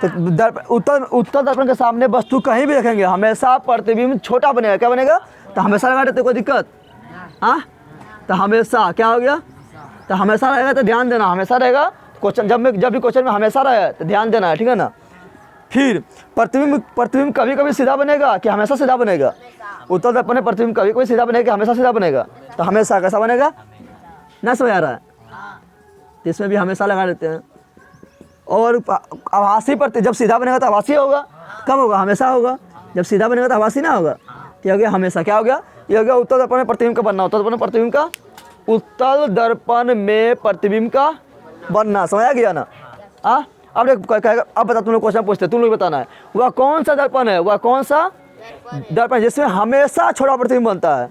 तो उत्तर दर्पण के सामने वस्तु कहीं भी रखेंगे, हमेशा प्रतिबिंब छोटा बनेगा। क्या बनेगा? तो हमेशा लगा देते, कोई दिक्कत? हाँ, तो हमेशा क्या हो गया? तो हमेशा रहेगा, तो ध्यान देना, हमेशा रहेगा। क्वेश्चन जब भी क्वेश्चन में हमेशा रहे तो ध्यान देना है, ठीक है ना। फिर प्रतिबिंब कभी कभी सीधा बनेगा कि हमेशा सीधा बनेगा? उत्तर दर्पण में प्रतिबिंब कभी कभी सीधा बनेगा, हमेशा सीधा बनेगा? तो हमेशा कैसा बनेगा? ना समझ आ रहा है? तो इसमें भी हमेशा लगा देते हैं। और आभासी प्रति जब सीधा बनेगा तो आभासी होगा, कब होगा? हमेशा होगा। जब सीधा बनेगा तो आभासी ना होगा। क्या हो गया? हमेशा। क्या हो गया? ये हो गया उत्तर दर्पण में प्रतिबिंब का बनना। उत्तर दर्पण में प्रतिबिंब का, उत्तल दर्पण में प्रतिबिंब का बनना। समझ आ गया ना? अब कहेगा, अब बता, तुम लोग क्वेश्चन पूछते, तुम लोग बताना है वह कौन सा दर्पण है, वह कौन सा दर्पण जिसमें हमेशा छोटा प्रतिबिंब बनता है?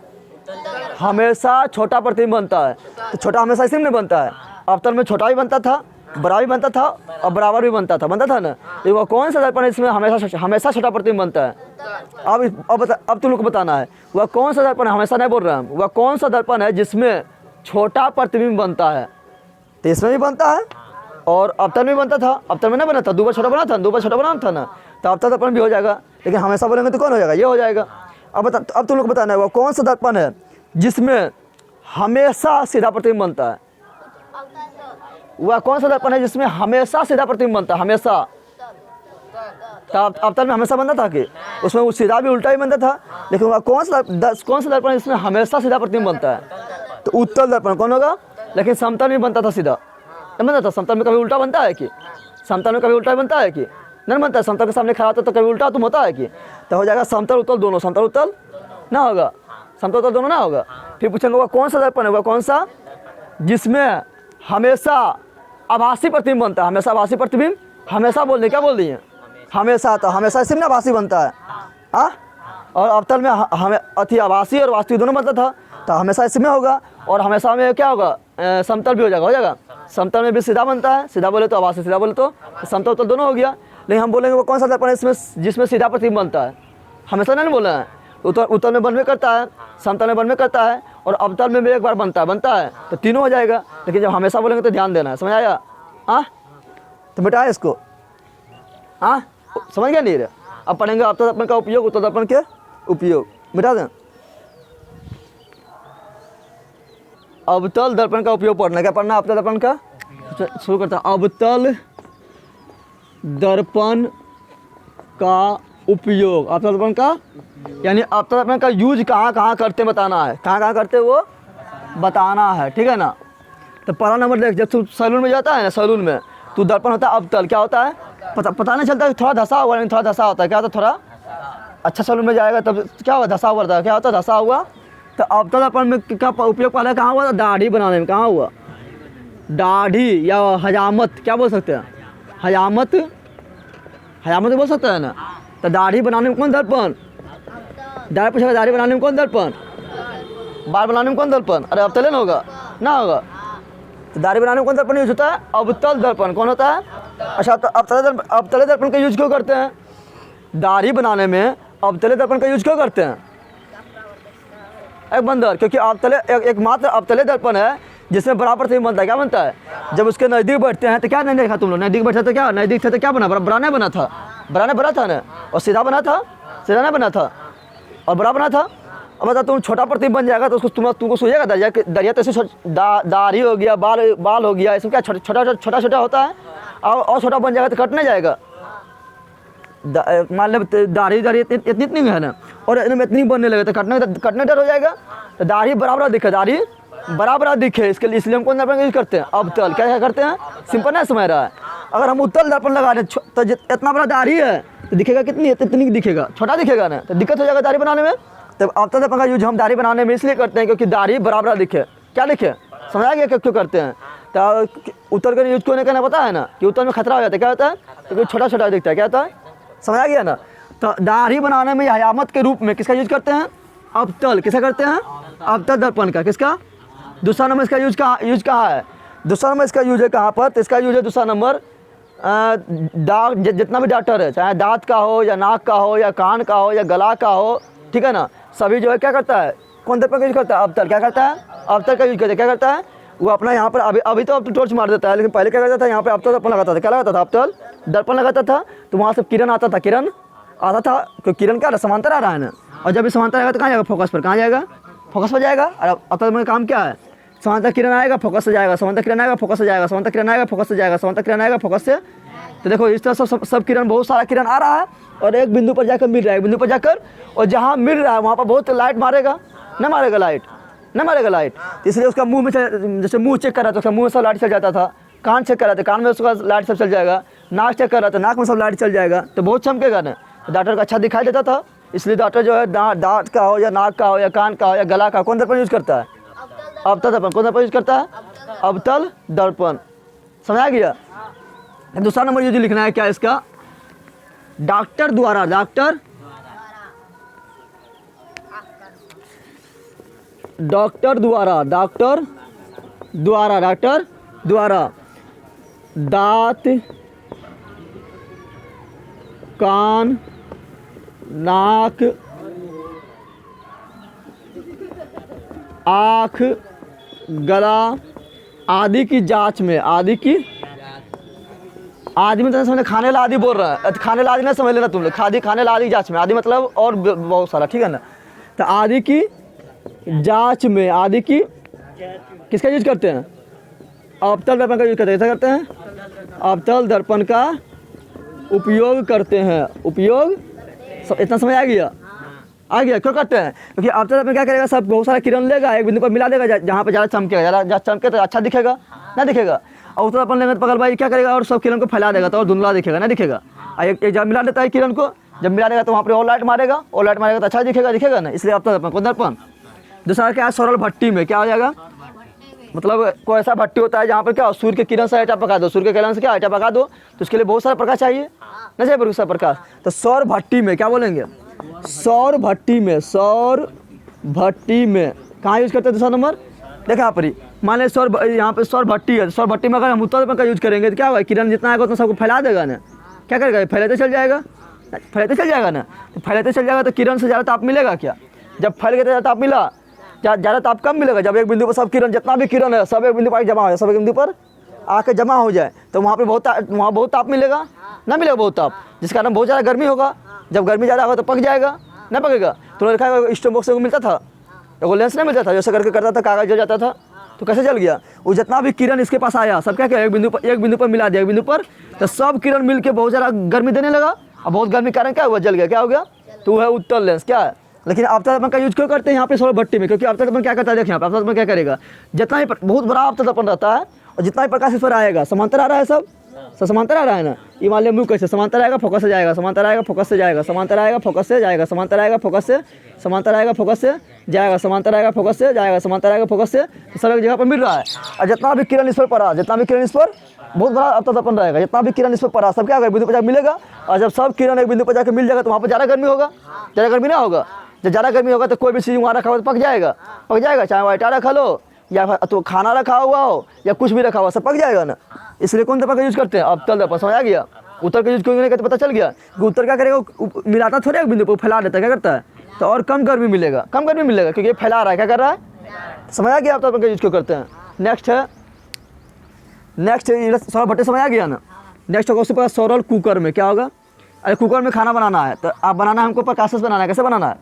हमेशा छोटा प्रतिबिंब बनता है। तो छोटा हमेशा इसी में बनता है। अवतल में छोटा भी बनता था, बड़ा भी बनता था और बराबर भी बनता था ना। तो वह कौन सा दर्पण है इसमें हमेशा छोटा प्रतिबिंब बनता है? अब तुम लोग को बताना है वह कौन सा दर्पण है। हमेशा नहीं बोल रहा हम, वह कौन सा दर्पण है जिसमें छोटा प्रतिबिंब बनता है? तो इसमें भी बनता है और अवतल में बनता था। अवतल में ना बना था, दो बार छोटा बना था, दो बार छोटा बना था ना, तो अवतल दर्पण भी हो जाएगा। लेकिन हमेशा बोलेंगे तो कौन हो जाएगा? ये हो जाएगा। अब तुम लोग बताना है वह कौन सा दर्पण है जिसमें हमेशा सीधा प्रतिबिंब बनता है? वह कौन सा दर्पण है जिसमें हमेशा सीधा प्रतिबिंब बनता है? हमेशा। तो अवतल में हमेशा बनता था कि उसमें वो सीधा भी उल्टा भी बनता था, लेकिन वह कौन सा दर्पण है जिसमें हमेशा सीधा प्रतिबिंब बनता है? तो उत्तल दर्पण कौन होगा? लेकिन समतल में बनता था सीधा, नहीं बनता था। समतल में कभी उल्टा बनता है कि? समतल में कभी उल्टा बनता है कि? नहीं बनता है। समतल के सामने खड़ा होता तो कभी उल्टा तुम होता है कि? तो हो जाएगा समतल उत्तल दोनों। समतल उत्तल ना होगा, समतल उत्तल दोनों ना होगा। फिर पूछेंगे वह कौन सा दर्पण है, वह कौन सा जिसमें हमेशा आभासी प्रतिबिंब बनता है? हमेशा आभासी प्रतिबिंब, हमेशा बोल दें, क्या बोल दिए? हमेशा। तो हमेशा इसी में आभासी बनता है। और अवतल में हमें अति आभासी और वास्तविक दोनों बनता था, तो हमेशा इसमें होगा। और हमेशा में क्या होगा? समतल भी हो जाएगा। समतल में भी सीधा बनता है, सीधा बोले तो आभासी, सीधा बोले तो समतल उत्तल दोनों हो गया। लेकिन हम बोलेंगे वो कौन सा दर्पण है इसमें जिसमें सीधा प्रतिबिंब बनता है? हमेशा नहीं बोल रहे हैं। उत्तल में बनवे करता है, समतल में बनवे करता है और अवतल में भी एक बार बनता है, तो तीनों हो जाएगा। लेकिन जब हमेशा बोलेंगे तो ध्यान देना है। समझ आया? तो मिटाए इसको। समझ गया नहीं रे? अब पढ़ेंगे अवतल दर्पण का उपयोग, उत्तल दर्पण के उपयोग। मिटा दें। अवतल दर्पण का उपयोग पढ़ना। क्या पढ़ना? अवतल दर्पण का शुरू करता है। अवतल दर्पण का उपयोग, अवतल दर्पण का यानी अवतल दर्पण का यूज कहाँ कहाँ करते बताना है, कहाँ कहाँ करते वो बताना है, ठीक है ना। तो पहला नंबर देख, जब तू सैलून में जाता है ना, सैलून में तो दर्पण होता है अवतल। क्या होता है? पता नहीं चलता, थोड़ा धसा हुआ, लेकिन थोड़ा धसा होता है। क्या होता है? थोड़ा अच्छा सैलून में जाएगा तब क्या हुआ? धसा हुआ रहता है। क्या होता है? धसा हुआ। तो अवतल दर्पण में का उपयोग पहले कहाँ हुआ? दाढ़ी बनाने में। कहाँ हुआ? दाढ़ी या हजामत, क्या बोल सकते हैं? हजामत बोल सकते हैं ना। तो दाढ़ी बनाने में कौन दर्पण? दाढ़ी पूछेगा, दाढ़ी बनाने में कौन दर्पण? बाल बनाने में कौन दर्पण? अरे अवतल ना होगा, ना होगा। तो दाढ़ी बनाने में कौन दर्पण यूज होता है? अवतल दर्पण। कौन होता है? अच्छा, तो अवतले दर्पण का यूज क्यों करते हैं? दाढ़ी बनाने में अवतले दर्पण का यूज क्यों करते हैं? एक बंदर, क्योंकि एकमात्र अवतले दर्पण है जिसमें बराबर से बनता है। क्या बनता है? जब उसके नज़दीक बैठते हैं तो क्या नहीं देखा तुम लोग? नज़दीक बैठा तो क्या, नज़दीक थे तो क्या बना? बड़ा नहीं बना था, बड़ा नहीं बना था ना, और सीधा बना था, सीधा नहीं बना था, और बड़ा बना था। अब बता, तुम छोटा प्रतिबिंब बन जाएगा तो उसको तुमको सूझेगा? दरिया तो दाढ़ी हो गया, बाल हो गया, इसमें क्या छोटा छोटा होता है, और छोटा बन जाएगा तो कट नहीं जाएगा। मान लो दाढ़ी इतनी है ना, और इनमें इतनी बनने लगे तो कटने डर हो जाएगा। तो दाढ़ी बराबर दिखे, दाढ़ी बराबर दिखे, इसके लिए इसलिए हम कौन दर्पण यूज करते हैं? अवतल। क्या करते हैं? सिंपल नहीं समझ रहा है। अगर हम उत्तल दर्पण लगा दें तो इतना बड़ा दाढ़ी है तो दिखेगा कितनी? इतनी दिखेगा, छोटा दिखेगा ना, तो दिक्कत हो जाएगा दाढ़ी बनाने में। तो अवतल दर्पण का यूज हम दाढ़ी बनाने में इसलिए करते हैं क्योंकि दाढ़ी बराबर दिखे। क्या दिखे? समझा गया क्यों करते हैं? तो उत्तल का यूज क्यों नहीं करना पता है ना, कि उत्तल में खतरा हो जाता है। क्या होता है? क्योंकि छोटा छोटा दिखता है। क्या होता है? समझा गया ना। तो दाढ़ी बनाने में हयामत के रूप में किसका यूज करते हैं? अवतल। किसका करते हैं? अवतल दर्पण का। किसका? दूसरा नंबर इसका यूज कहाँ है? दूसरा नंबर इसका यूज है कहाँ पर? तो इसका यूज है दूसरा नंबर जितना भी डॉक्टर है, चाहे दांत का हो या नाक का हो या कान का हो या गला का हो, ठीक है ना, सभी जो है क्या करता है? कौन दर्पण का यूज करता है? अवतल। क्या करता है? अवतल का यूज करता है। क्या करता है? वो अपना यहाँ पर अभी तो अब टॉर्च मार देता है, लेकिन पहले क्या करता था? यहाँ पे अवतल दर्पण लगाता था। क्या लगाता था? अवतल दर्पण लगाता था। तो वहाँ से किरण आता था, किरण आता था, क्योंकि किरण क्या समांतर आ रहा है ना, और जब भी समांतर आएगा तो कहाँ जाएगा? फोकस पर। कहाँ जाएगा? फोकस पर जाएगा। और अवतल में काम क्या है? समांतर किरण आएगा, फोकस से जाएगा, समांतर किरण आएगा, फोकस से जाएगा, समांतर किरण आएगा, फोकस से जाएगा, समांतर किरण आएगा, फोकस से। तो देखो इस तरह सब किरण, बहुत सारा किरण आ रहा है और एक बिंदु पर जाकर मिल रहा है, एक बिंदु पर जाकर, और जहाँ मिल रहा है वहाँ पर बहुत लाइट मारेगा, न मारेगा लाइट, न मारेगा लाइट। इसलिए उसका मुंह में, जैसे मुंह चेक कर रहा था उसका मुंह में सब लाइट चल जाता था, कान चेक कर रहा था कान में उसका लाइट सब चल जाएगा, नाक चेक कर रहा था नाक में सब लाइट चल जाएगा, तो बहुत चमकेगा ना, डॉक्टर का अच्छा दिखाई देता था। इसलिए डॉक्टर जो है दांत का हो या नाक का हो या कान का हो या गला का, कौन दर्पण यूज करता है? अवतल दर्पण। कौन दर्पण यूज करता है? अवतल दर्पण। समझा गया? दूसरा नंबर यूज लिखना है क्या इसका? डॉक्टर द्वारा, डॉक्टर द्वारा दांत, कान, नाक, आँख, गला आदि की जांच में, आदमी तो समझ, खाने ला आदि बोल रहा है, खाने ला आदि ना समझ लेना तुम लोग, खाने ला आदि जांच में, आदि मतलब और बहुत सारा, ठीक है ना। तो आदि की जांच में, आदि की किसका यूज करते हैं? अवतल दर्पण का यूज करते हैं। कैसा करते हैं? अवतल दर्पण का उपयोग करते हैं। उपयोग, इतना समझ आ गया? क्यों करते हैं? क्योंकि अवतल दर्पण क्या करेगा? सब बहुत सारा किरण लेगा, एक बिंदु पर मिला देगा, जहाँ पर ज़्यादा चमकेगा, ज़्यादा चमके तो अच्छा दिखेगा, ना दिखेगा। और उत्तर अपन लेंगे तो पकड़ भाई क्या करेगा? और सब किरण को फैला देगा तो और धुंधला दिखेगा, ना दिखेगा। एक जब मिला देता है किरण को, जब मिला देगा तो वहाँ पर और लाइट मारेगा, और लाइट मारेगा तो अच्छा दिखेगा ना। इसलिए अवतल दर्पण। कौन दर्पण? दूसरा क्या है? सरल भट्टी में। क्या हो जाएगा? मतलब कोई ऐसा भट्टी होता है जहाँ पर क्या, सूर्य के किरण से आटा पका दो, सूर्य के किरण से क्या आटा पका दो, तो उसके लिए बहुत सारा प्रकाश चाहिए, ना चाहिए बहुत सारा प्रकाश। तो सौर भट्टी में क्या बोलेंगे? सौर भट्टी में। सौर भट्टी में कहाँ यूज करते हैं? दूसरा नंबर देखा यहाँ पर ही, मान लें यहाँ पे सौर भट्टी है, सौर भट्टी में अगर हम उत्तर दर्पण का यूज करेंगे तो क्या होगा? किरण जितना आएगा उतना सबको फैला देगा ना। क्या करेगा? फैलाते चल जाएगा, फैलाते चल जाएगा ना। तो फैलाते चल जाएगा तो किरण से ज़्यादा ताप मिलेगा क्या? जब फैल गया तो ज़्यादा ताप मिला, ज़्यादा ताप कम मिलेगा। जब एक बिंदु पर सब किरण, जितना भी किरण है सब एक बिंदु पर जमा हो जाए, सब एक बिंदु पर आके जमा हो जाए, तो वहाँ पे बहुत ताप मिलेगा, ना मिलेगा बहुत ताप, जिस कारण बहुत ज़्यादा गर्मी होगा। जब गर्मी ज़्यादा होगा तो पक जाएगा, ना पकेगा। तो देखा स्टोव बॉक्स को मिलता था, वो लेंस नहीं मिलता था, जैसे करके करता था, कागज जल जाता था, तो कैसे जल गया? वो जितना भी किरण इसके पास आया सब क्या एक बिंदु पर मिला दिया, एक बिंदु पर, तो सब किरण मिल के बहुत ज़्यादा गर्मी देने लगा, और बहुत गर्मी कारण क्या हुआ? जल गया। क्या हो गया? तो वो है उत्तल लेंस। क्या है? लेकिन अवतल दर्पण का यूज क्यों करते हैं यहाँ पे सौर भट्टी में? क्योंकि अवतल दर्पण क्या करता है? देखिए यहाँ पे अवतल दर्पण क्या करेगा? जितना ही बहुत बड़ा अवतल दर्पण रहता है, और जितना ही प्रकाश इस पर आएगा, समांतर आ रहा है, सब समांतर आ रहा है ना। ये मान लिया मुँह कैसे समांतर आएगा, फोकस से जाएगा, समांतर आएगा, फोकस से जाएगा, समांतर आएगा, फोकस से जाएगा, समांतर आएगा, फोकस से, समांतर आएगा, फोकस से जाएगा, समांतर आएगा, फोकस से जाएगा, समांतर आएगा, फोकस से, तो सब एक जगह पर मिल रहा है। और जितना भी किरण इस पर पड़ा, जितना भी किरण इस पर, बहुत बड़ा अवतल दर्पण रहेगा, जितना भी किरण इस पर पड़ा सब क्या होगा? बिंदु पर जाकर मिलेगा। और जब सब किरण एक बिंदु पर जाकर मिल जाएगा तो वहाँ पर ज़्यादा गर्मी होगा, ज़्यादा गर्मी ना होगा। जब ज़्यादा गर्मी होगा तो कोई भी चीज़ वहाँ रखा हो तो पक जाएगा, चाहे वो आटा रखा लो, या तो खाना रखा हुआ हो या कुछ भी रखा हुआ सब पक जाएगा ना। इसलिए कौन दर्पण का यूज़ करते हैं? अवतल दर्पण। समझ आ गया? उत्तल का यूज़ क्यों नहीं करते पता चल गया कि उत्तर क्या करेगा, मिलाता थोड़ा एक बिंदु पर फैला देता है, क्या करता है तो और कम गर्मी मिलेगा, कम गर्मी मिलेगा क्योंकि ये फैला रहा है, क्या कर रहा है। समझ आ गया अवतल दर्पण का यूज़ क्यों करते हैं। नेक्स्ट है सौरल भट्टी। समझ आ गया ना। नेक्स्ट होगा उसके पास सौरल कुकर में क्या होगा। अरे कुकर में खाना बनाना है तो आप बनाना है हमको प्रकाश से बनाना है, कैसे बनाना है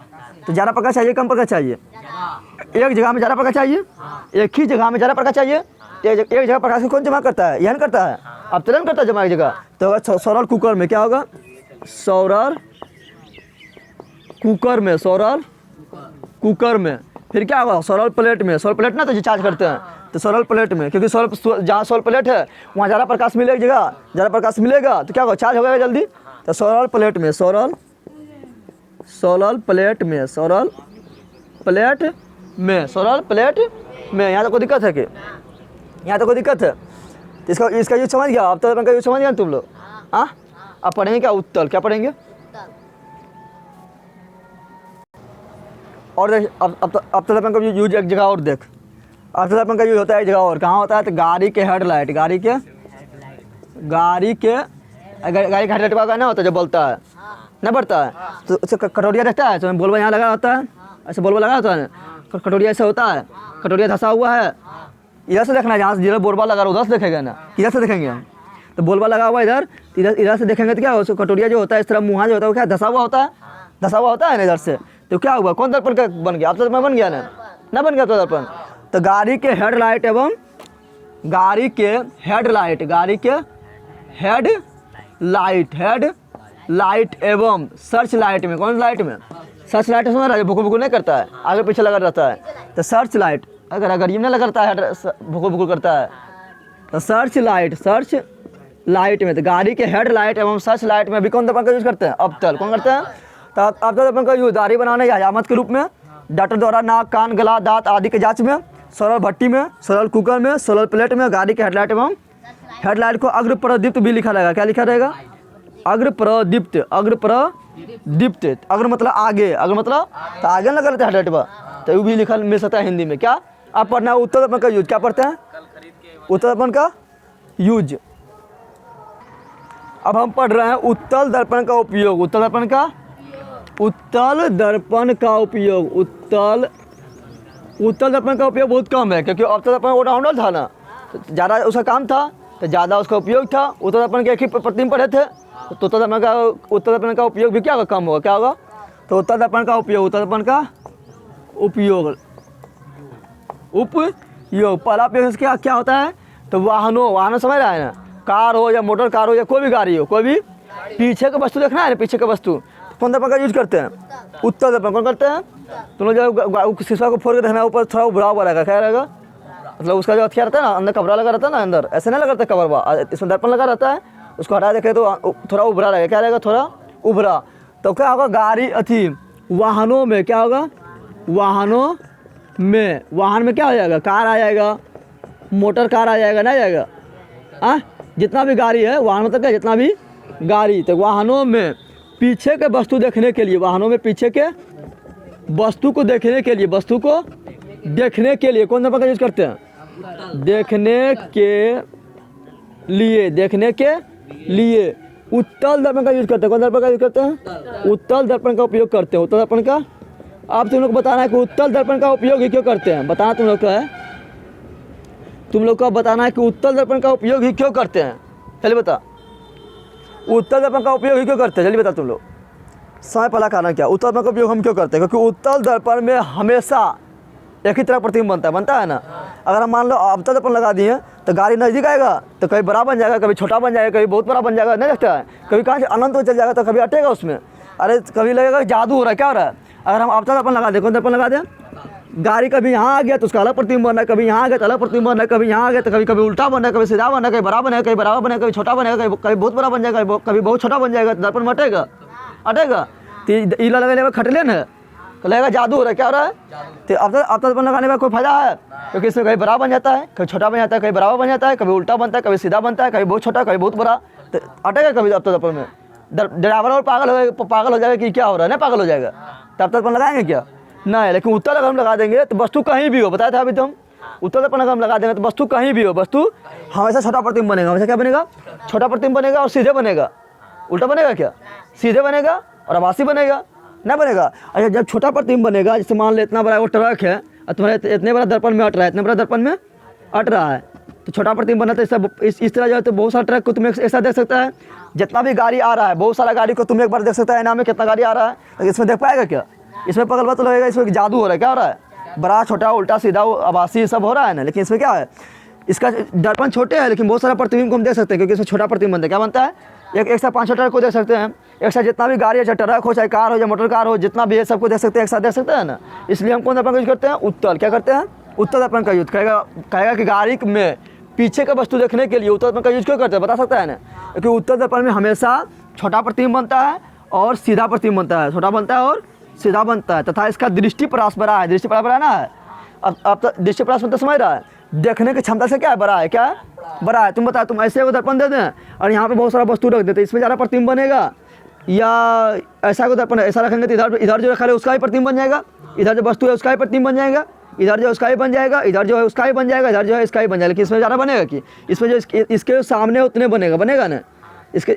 तो ज़्यादा प्रकाश चाहिए कम प्रकाश चाहिए, एक जगह में ज़्यादा प्रकाश चाहिए, एक ही जगह में ज़्यादा प्रकाश चाहिए। एक जगह प्रकाश को कौन जमा करता है, यह करता है अवतरण करता है जमा एक जगह। तो सौरल कुकर में क्या होगा, सौरल कुकर में, सौरल कुकर में। फिर क्या होगा सौरल प्लेट में, सौरल प्लेट ना तो चार्ज करते हैं तो सौरल प्लेट में, क्योंकि जहाँ सौरल प्लेट है वहाँ ज़्यादा प्रकाश मिलेगा, जगह ज़्यादा प्रकाश मिलेगा तो क्या होगा चार्ज हो जाएगा जल्दी। तो सौरल प्लेट में, सौरल प्लेट में, सौरल प्लेट में, सौरल प्लेट में। यहाँ तक कोई दिक्कत है कि यहाँ तक कोई दिक्कत है तो इसका यूज समझ गया। अब तो का यूज समझ गया तुम लोग। हाँ अब पढ़ेंगे क्या उत्तल, क्या पढ़ेंगे और देख। अब तो का यूज एक जगह और देख। अब तो का यूज होता है एक जगह और, कहाँ होता है तो गाड़ी के हेडलाइट, गाड़ी के हेडलाइट का ना होता है जो बोलता है ना बढ़ता है तो उससे कटोरिया रहता है तो बोलबा यहाँ लगा होता है, ऐसे बोलबा लगा होता है, कटोरिया ऐसे होता है, कटोरिया धंसा हुआ है। इधर से देखना है, जहाँ से जिधर बोलबा लगा उधर से देखेगा ना, किधर से देखेंगे हम तो बोलबा लगा हुआ इधर, इधर से देखेंगे तो क्या हो कटोरिया जो होता है इस तरह मुँह जो होता है वो क्या धंसा हुआ होता है, धंसा हुआ होता है ना इधर से। तो क्या हुआ कौन दर्पण का बन गया, अब तो बन गया ना बन गया तो दर्पण। तो गाड़ी के हेडलाइट एवं गाड़ी के हेडलाइट, गाड़ी के हेडलाइट एवं सर्च लाइट में, कौन लाइट में, सर्च लाइट समझ रहा है, भुकुर भुकुर नहीं करता है, आगे पीछे लगा रहता है तो सर्च लाइट। अगर ये नहीं लगा रहता है भुकुर भुकुर करता है तो सर्च लाइट में। तो गाड़ी के हेडलाइट एवं सर्च लाइट में भी कौन दर्पण का यूज करते हैं, अवतल। कौन करते हैं तो अवतल दर्पण का यूज दाढ़ी बनाने या हजामत के रूप में, डॉक्टर द्वारा नाक कान गला दांत आदि के जांच में, सौरल भट्टी में, सौरल कुकर में, सौरल प्लेट में, गाड़ी के हेडलाइट एवं हेडलाइट को अग्र प्रदीप्त भी लिखा रहेगा। क्या लिखा रहेगा, अग्र प्रदीप्त, अग्र प्रदीप्त। अग्र मतलब आगे, अग्र मतलब तो आगे लगा रहता है हेडलाइट पर तो वो भी लिखा मिल सकता है हिंदी में। क्या आप पढ़ना है उत्तल दर्पण का यूज, क्या पढ़ते हैं उत्तल दर्पण का यूज। अब हम पढ़ रहे हैं उत्तल दर्पण का उपयोग, उत्तल दर्पण का उपयोग। उत्तल दर्पण का उपयोग बहुत कम है क्योंकि अवतल दर्पण ऑलराउंडर था ना तो ज़्यादा उसका काम था तो ज़्यादा उसका उपयोग था। उत्तल दर्पण के एक ही प्रतिदिन पढ़े थे तो उत्तल दर्पण का उपयोग भी क्या होगा, कम होगा। क्या होगा तो उत्तल दर्पण का उपयोग, उत्तल दर्पण का उपयोग पहला उपयोग क्या होता है तो वाहनों समझ रहा है ना, कार हो या मोटर कार हो या कोई भी गाड़ी हो, कोई भी पीछे का वस्तु देखना है ना, पीछे का वस्तु कौन दर्पण का यूज करते हैं, उत्तल दर्पण। कौन करते हैं तुम लोग जब शीशा को फोड़ के देखना ऊपर थोड़ा उभरा हुआ रहेगा, क्या रहेगा मतलब उसका जो हथियार रहता है ना अंदर कपड़ा लगा रहता है ना, अंदर ऐसे नहीं लगा रहता कवर, इसमें दर्पण लगा रहता है, उसको हटा देखे तो थोड़ा उभरा रहेगा, क्या रहेगा थोड़ा उभरा। तो क्या होगा गाड़ी वाहनों में, क्या होगा वाहनों में, वाहन में क्या हो जाएगा कार आ जाएगा, मोटर कार आ जाएगा, नहीं जाएगा जितना भी गाड़ी है वाहनों तक है, जितना भी गाड़ी। तो वाहनों में पीछे के वस्तु देखने के लिए, वाहनों में पीछे के वस्तु को देखने के लिए, वस्तु को देखने के लिए कौन दर्पण का यूज करते हैं, देखने के लिए उत्तल दर्पण का यूज करते हैं। कौन दर्पण का यूज करते हैं, उत्तल दर्पण का उपयोग करते हैं। उत्तल दर्पण का अब तुम लोग को बताना है कि उत्तल दर्पण का उपयोग ही क्यों करते हैं, बताना तुम लोग का है, तुम लोग को बताना है कि उत्तल दर्पण का उपयोग ही क्यों करते हैं। चलिए बता उत्तल दर्पण का उपयोग ही क्यों करते हैं, जल्दी बता तुम लोग। समय पहला कारण क्या, उत्तल दर्पण का उपयोग हम क्यों करते हैं, क्योंकि उत्तल दर्पण में हमेशा एक ही तरह प्रतिबिंब बनता है ना। अगर हम मान लो अवतल दर्पण लगा दिए तो गाड़ी नज़दीक आएगा तो कभी बड़ा बन जाएगा, कभी छोटा बन जाएगा, कभी बहुत बड़ा बन जाएगा, नहीं लगता है, कभी कहाँ से अनंत में चल जाएगा तो कभी अटेगा उसमें, अरे कभी लगेगा जादू हो रहा है, क्या हो रहा है। अगर हम अवतल दर्पण लगा दें, कौन दर्पण लगा दें, गाड़ी कभी यहाँ आ गया तो उसका अलग प्रतिबिंब बन रहा है, कभी यहाँ आ गया तो अलग प्रतिबिंब बन रहा है, कभी यहाँ आ गया तो कभी उल्टा बन रहा है, कभी सीधा बन रहा है, कभी बड़ा बनेगा, कभी बराबर बनेगा, कभी छोटा बनेगा, कभी बहुत बड़ा बन जाएगा, कभी बहुत छोटा बन जाएगा, दर्पण में अटेगा तो ये लगेगा खटले न तो लगेगा जादू हो रहा है, क्या हो रहा है। तो अवतल दर्पण लगाने का कोई फायदा है क्योंकि इसमें कभी बड़ा बन जाता है, कभी छोटा बन जाता है, कभी बराबर बन जाता है, कभी उल्टा बनता है, कभी सीधा बनता है, कभी बहुत छोटा, कभी बहुत बड़ा, तो अटेगा कभी अवतल दर्पण में। ड्राइवर और पागल हो जाएगा कि क्या हो रहा है, नहीं पागल हो जाएगा। तो अवतल दर्पण लगाएंगे क्या, नहीं। लेकिन उत्तल अगर हम लगा देंगे तो वस्तु कहीं भी हो, बताया था अभी तुम उत्तल दर्पण अगर हम लगा देंगे तो वस्तु कहीं भी हो, वस्तु हमेशा छोटा प्रतिबिंब बनेगा। हमेशा क्या बनेगा? छोटा प्रतिबिंब बनेगा और सीधे बनेगा। उल्टा बनेगा क्या? सीधे बनेगा और आभासी बनेगा, ना बनेगा। अच्छा, जब छोटा प्रतिबिंब बनेगा, जैसे मान लो इतना बड़ा वो ट्रक है और तुम्हारे इतने बड़ा दर्पण में अट रहा है, इतने बड़ा दर्पण में अट रहा है, तो छोटा प्रतिबिंब बना तो इस तरह जो है तो बहुत सारा ट्रक को तुम एक साथ देख सकता है। जितना भी गाड़ी आ रहा है, बहुत सारा गाड़ी को तुम एक बार देख सकता है ना, में कितना गाड़ी आ रहा है, लेकिन इसमें देख पाएगा क्या? इसमें पगल बात तो लगेगा, इसमें जादू हो रहा है। क्या हो रहा है? बड़ा छोटा उल्टा सीधा आभासी सब हो रहा है ना। लेकिन इसमें क्या है, इसका दर्पण छोटे है लेकिन बहुत सारा प्रतिबिंब को हम देख सकते हैं, क्योंकि इसमें छोटा प्रतिबिंब बनता है। क्या बनता है? एक साथ 5 ट्रक को देख सकते हैं, एक साथ जितना भी गाड़ी है, चाहे ट्रक हो, चाहे कार हो, चाहे मोटर कार हो, जितना भी है सबको देख सकते हैं, एक साथ देख सकते हैं ना। इसलिए हम कौन दर्पण का यूज करते हैं? उत्तल। क्या करते हैं? उत्तल दर्पण का यूज। कहेगा कि गाड़ी में पीछे का वस्तु देखने के लिए उत्तल दर्पण का यूज क्यों करते हैं? बता सकता है ना? क्योंकि उत्तल दर्पण में हमेशा छोटा प्रतिबिंब बनता है और सीधा प्रतिबिंब बनता है, छोटा बनता है और सीधा बनता है, तथा इसका दृष्टि परास बड़ा है। दृष्टि परास बड़ा ना है। अब तो दृष्टि परास मतलब समझ रहा है, देखने की क्षमता से क्या है? बड़ा है। क्या है? बड़ा है। तुम बताओ, तुम ऐसे वो दर्पण दे दें और यहाँ पे बहुत सारा वस्तु रख देते, इसमें ज़्यादा प्रतिबिंब बनेगा, या ऐसा को दर्पण ऐसा रखेंगे तो इधर जो रखा है उसका ही प्रतिबिंब बन जाएगा, इधर जो वस्तु है उसका ही प्रतिबिंब बन जाएगा, इधर जो उसका ही बन जाएगा, इधर जो है उसका ही बन जाएगा, इधर जो है इसका ही बन जाएगा। लेकिन इसमें ज़्यादा बनेगा कि इसमें जो इसके सामने उतने बनेगा ना। इसके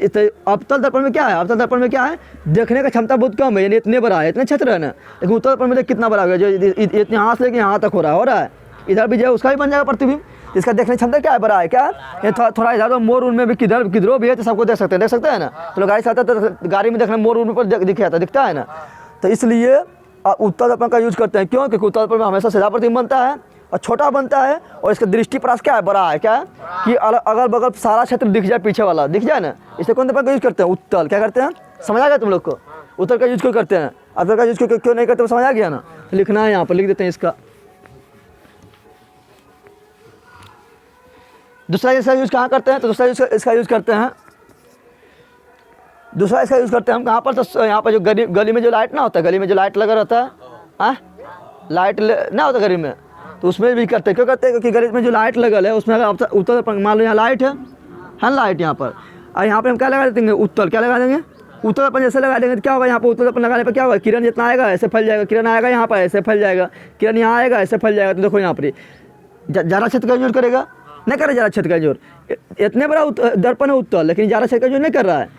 अवतल दर्पण में क्या है? अवतल दर्पण में क्या है? देखने का क्षमता बहुत कम है, यानी इतने बड़ा है, इतने क्षेत्र है ना। लेकिन उत्तल दर्पण में देख कितना बड़ा हो गया, जो इतने यहाँ से लेके यहाँ तक हो रहा है। इधर भी जो है उसका ही बन जाएगा प्रतिबिंब। इसका देखने की क्षमता क्या है? बड़ा है। क्या? ये थोड़ा इधर तो मोर उनमें भी किधरों भी है तो सबको देख सकते हैं ना। तो गाड़ी से आता तो गाड़ी में देखना मोर उन पर दिखता है ना। तो इसलिए उत्तल दर्पण का यूज करते हैं। क्यों? क्योंकि उत्तल दर्पण में हमेशा सीधा प्रतिबिंब बनता है और छोटा बनता है, और इसका दृष्टि परास क्या है? बड़ा है। क्या है? कि अगल बगल सारा क्षेत्र दिख जाए, पीछे वाला दिख जाए ना। इसे कौन दर्पण का यूज करते हैं? उत्तल। क्या करते हैं? समझ आ गया तुम लोग को? उत्तल का यूज क्यों करते हैं? अवतल का यूज क्यों नहीं करते? समझ आ गया ना? लिखना है यहाँ पर, लिख देते हैं इसका। दूसरा इसका यूज कहाँ करते हैं? तो दूसरा इसका यूज करते हैं, दूसरा इसका यूज करते हैं हम कहाँ पर? तो यहाँ पर जो गली में जो लाइट ना होता है, गली में जो लाइट लगा रहता है, लाइट ना होता गली में, तो उसमें भी करते हैं। क्यों करते हैं? क्योंकि गली में जो लाइट लगल है उसमें अगर उत्तल दर्पण, मान लो यहाँ लाइट है लाइट यहाँ पर, और यहाँ पर हम क्या लगा देंगे? उत्तल। क्या लगा देंगे? उत्तल दर्पण जैसे लगा देंगे तो क्या होगा? यहाँ पर उत्तल दर्पण लगाने पर क्या होगा? किरण जितना आएगा ऐसे फैल जाएगा, किरण आएगा यहाँ पर ऐसे फैल जाएगा, किरण यहाँ आएगा ऐसे फैल जाएगा। तो देखो यहाँ पर ज़्यादा क्षेत्र का यूज करेगा, नहीं करे ज़्यादा क्षेत्र का जोर। इतने बड़ा दर्पण है उत्तल, लेकिन ज़्यादा क्षेत्र का जोर नहीं कर रहा है,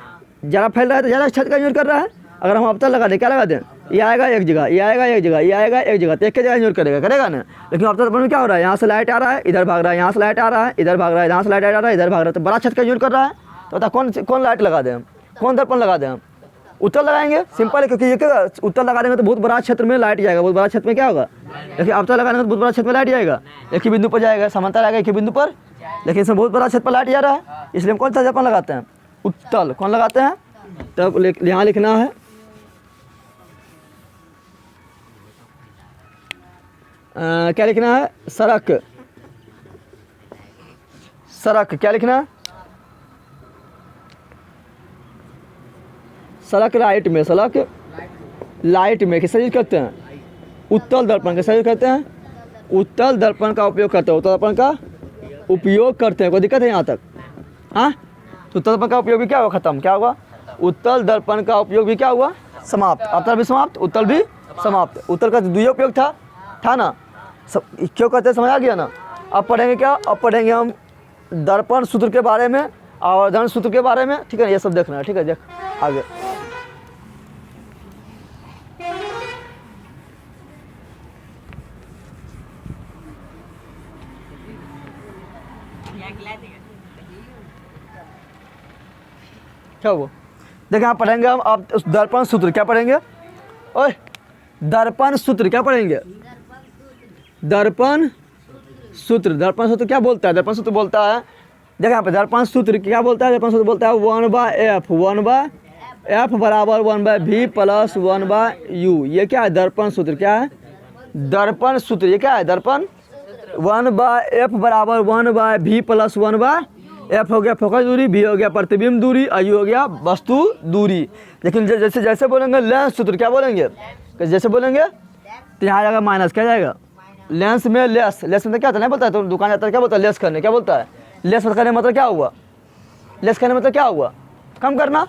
ज़्यादा फैल रहा है तो ज़्यादा क्षेत्र का जोर कर रहा है। अगर हम अवतल लगा दें, क्या लगा दें? ये आएगा एक जगह, ये आएगा एक जगह, ये आएगा एक जगह, तो एक जगह जोर करेगा ना। लेकिन अवतल दर्पण में क्या हो रहा है? यहाँ से लाइट आ रहा है, इधर भाग रहा है, यहाँ से लाइट आ रहा है, इधर भाग रहा है, यहाँ से लाइट आ रहा है, इधर भाग रहा है, तो बड़ा क्षेत्र का जोर कर रहा है। तो बता कौन लाइट लगा दें हम? कौन दर्पण लगा दें हम? उत्तल लगाएंगे, सिंपल है। क्योंकि ये क्या, उत्तल लगा देंगे तो बहुत बड़ा क्षेत्र में लाइट जाएगा, बहुत बड़ा क्षेत्र में क्या होगा? लेकिन अवतल लगाने तो बहुत बड़ा क्षेत्र में लाइट जाएगा, एक ही बिंदु पर जाएगा, समांतर आएगा एक ही बिंदु पर। लेकिन इसमें बहुत बड़ा क्षेत्र पर लाइट जा रहा है, इसलिए हम कौन सा दर्पण लगाते हैं? उत्तल। कौन लगाते हैं? तब यहाँ लिखना है क्या लिखना है? सड़क। सड़क क्या लिखना है? सड़क लाइट में, सड़क लाइट में किसका यूज करते हैं? उत्तल दर्पण। किसका यूज करते हैं? उत्तल दर्पण का उपयोग करते हैं। उत्तल दर्पण का उपयोग करते हैं। कोई दिक्कत है यहाँ तक? हाँ, तो उत्तल दर्पण का उपयोग भी क्या हुआ? खत्म। क्या हुआ? उत्तल दर्पण का उपयोग भी क्या हुआ? समाप्त। अवतल भी समाप्त, उत्तल भी समाप्त। उत्तल का द्वितीय उपयोग था ना। क्यों कहते हैं? समझ आ गया ना? अब पढ़ेंगे क्या? अब पढ़ेंगे हम दर्पण सूत्र के बारे में, आवर्धन सूत्र के बारे में। ठीक है, ये सब देखना है। ठीक है, देख आगे। क्या हुआ? देखिए यहाँ पढ़ेंगे हम अब दर्पण सूत्र। क्या पढ़ेंगे? ओए, दर्पण सूत्र क्या पढ़ेंगे? दर्पण सूत्र। दर्पण सूत्र क्या बोलता है? दर्पण सूत्र बोलता है, देखिए यहाँ पे दर्पण सूत्र क्या बोलता है? दर्पण सूत्र बोलता है 1/f, 1/f बराबर 1/v प्लस 1/u। ये क्या है? दर्पण सूत्र। क्या है? दर्पण सूत्र। ये क्या है? दर्पण 1/f बराबर 1/v प्लस 1/f हो गया फोकस दूरी, v हो गया प्रतिबिंब दूरी, और u हो गया वस्तु दूरी। लेकिन जैसे जैसे बोलेंगे लेंस सूत्र, क्या बोलेंगे? जैसे बोलेंगे तो यहाँ जाएगा माइनस। क्या जाएगा? लेंस में लेस। लेस में क्या होता है? नहीं बोलता है? तो दुकान जाता है क्या बोलता है? लेस करने। क्या बोलता है? लेस करने मतलब क्या हुआ? लेस करने मतलब क्या हुआ? कम करना।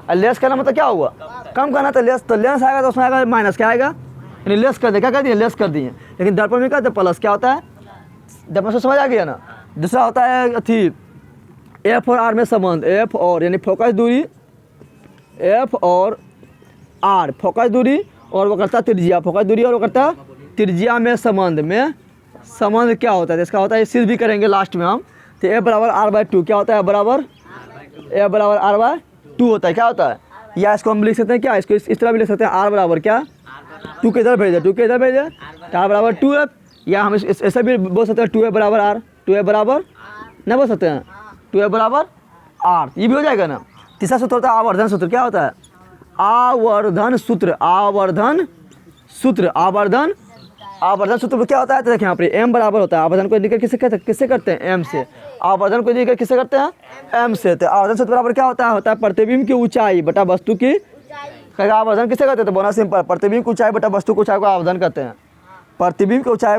और लेस करना मतलब क्या हुआ? कम करना। तो लेंस आएगा तो उसमें आएगा माइनस। क्या आएगा? यानी लेस कर दिए। क्या कर दिए? लेस कर दिए। लेकिन दर्पण में क्या होता है? प्लस। क्या होता है? डेफिनेशन समझ आ गया ना। दूसरा होता है थी एफ और आर में संबंध, एफ और यानी फोकस दूरी, एफ और आर फोकस दूरी और वक्रता त्रिज्या, फोकस दूरी और वक्रता त्रिज्या में संबंध क्या होता है, इसका होता है सिद्ध भी करेंगे लास्ट में हम। तो ए बराबर आर बाई टू क्या होता है, बराबर ए बराबर आर बाई टू होता है, क्या होता है, या इसको हम लिख सकते हैं क्या, इसको इस तरह भी लिख सकते हैं, आर बराबर क्या टू के इधर भेजे, टू के इधर भेजे तो आर बराबर टू है, या हम ऐसा भी बोल सकते हैं टू ए बराबर आर, टू ए बराबर नहीं बोल सकते हैं, टू ए बराबर आर, ये भी हो जाएगा ना। तीसरा सूत्र होता है आवर्धन सूत्र, क्या होता है, आवर्धन सूत्र, आवर्धन सूत्र, आवर्धन सूत्र में क्या होता है, तो देखिए यहाँ पर एम बराबर होता है, आवर्धन को इंडिकेट किससे करते हैं, एम से, आवर्धन को इंडिकेट किससे करते हैं, एम से। तो आवर्धन सूत्र बराबर क्या होता है प्रतिबिंब की ऊंचाई बटा वस्तु की, कहेगा आवर्धन किससे करते हैं, तो बोना सिंपल, प्रतिबिंब की ऊंचाई बटा वस्तु की ऊंचाई को आवर्धन करते हैं, प्रतिबिंब की ऊंचाई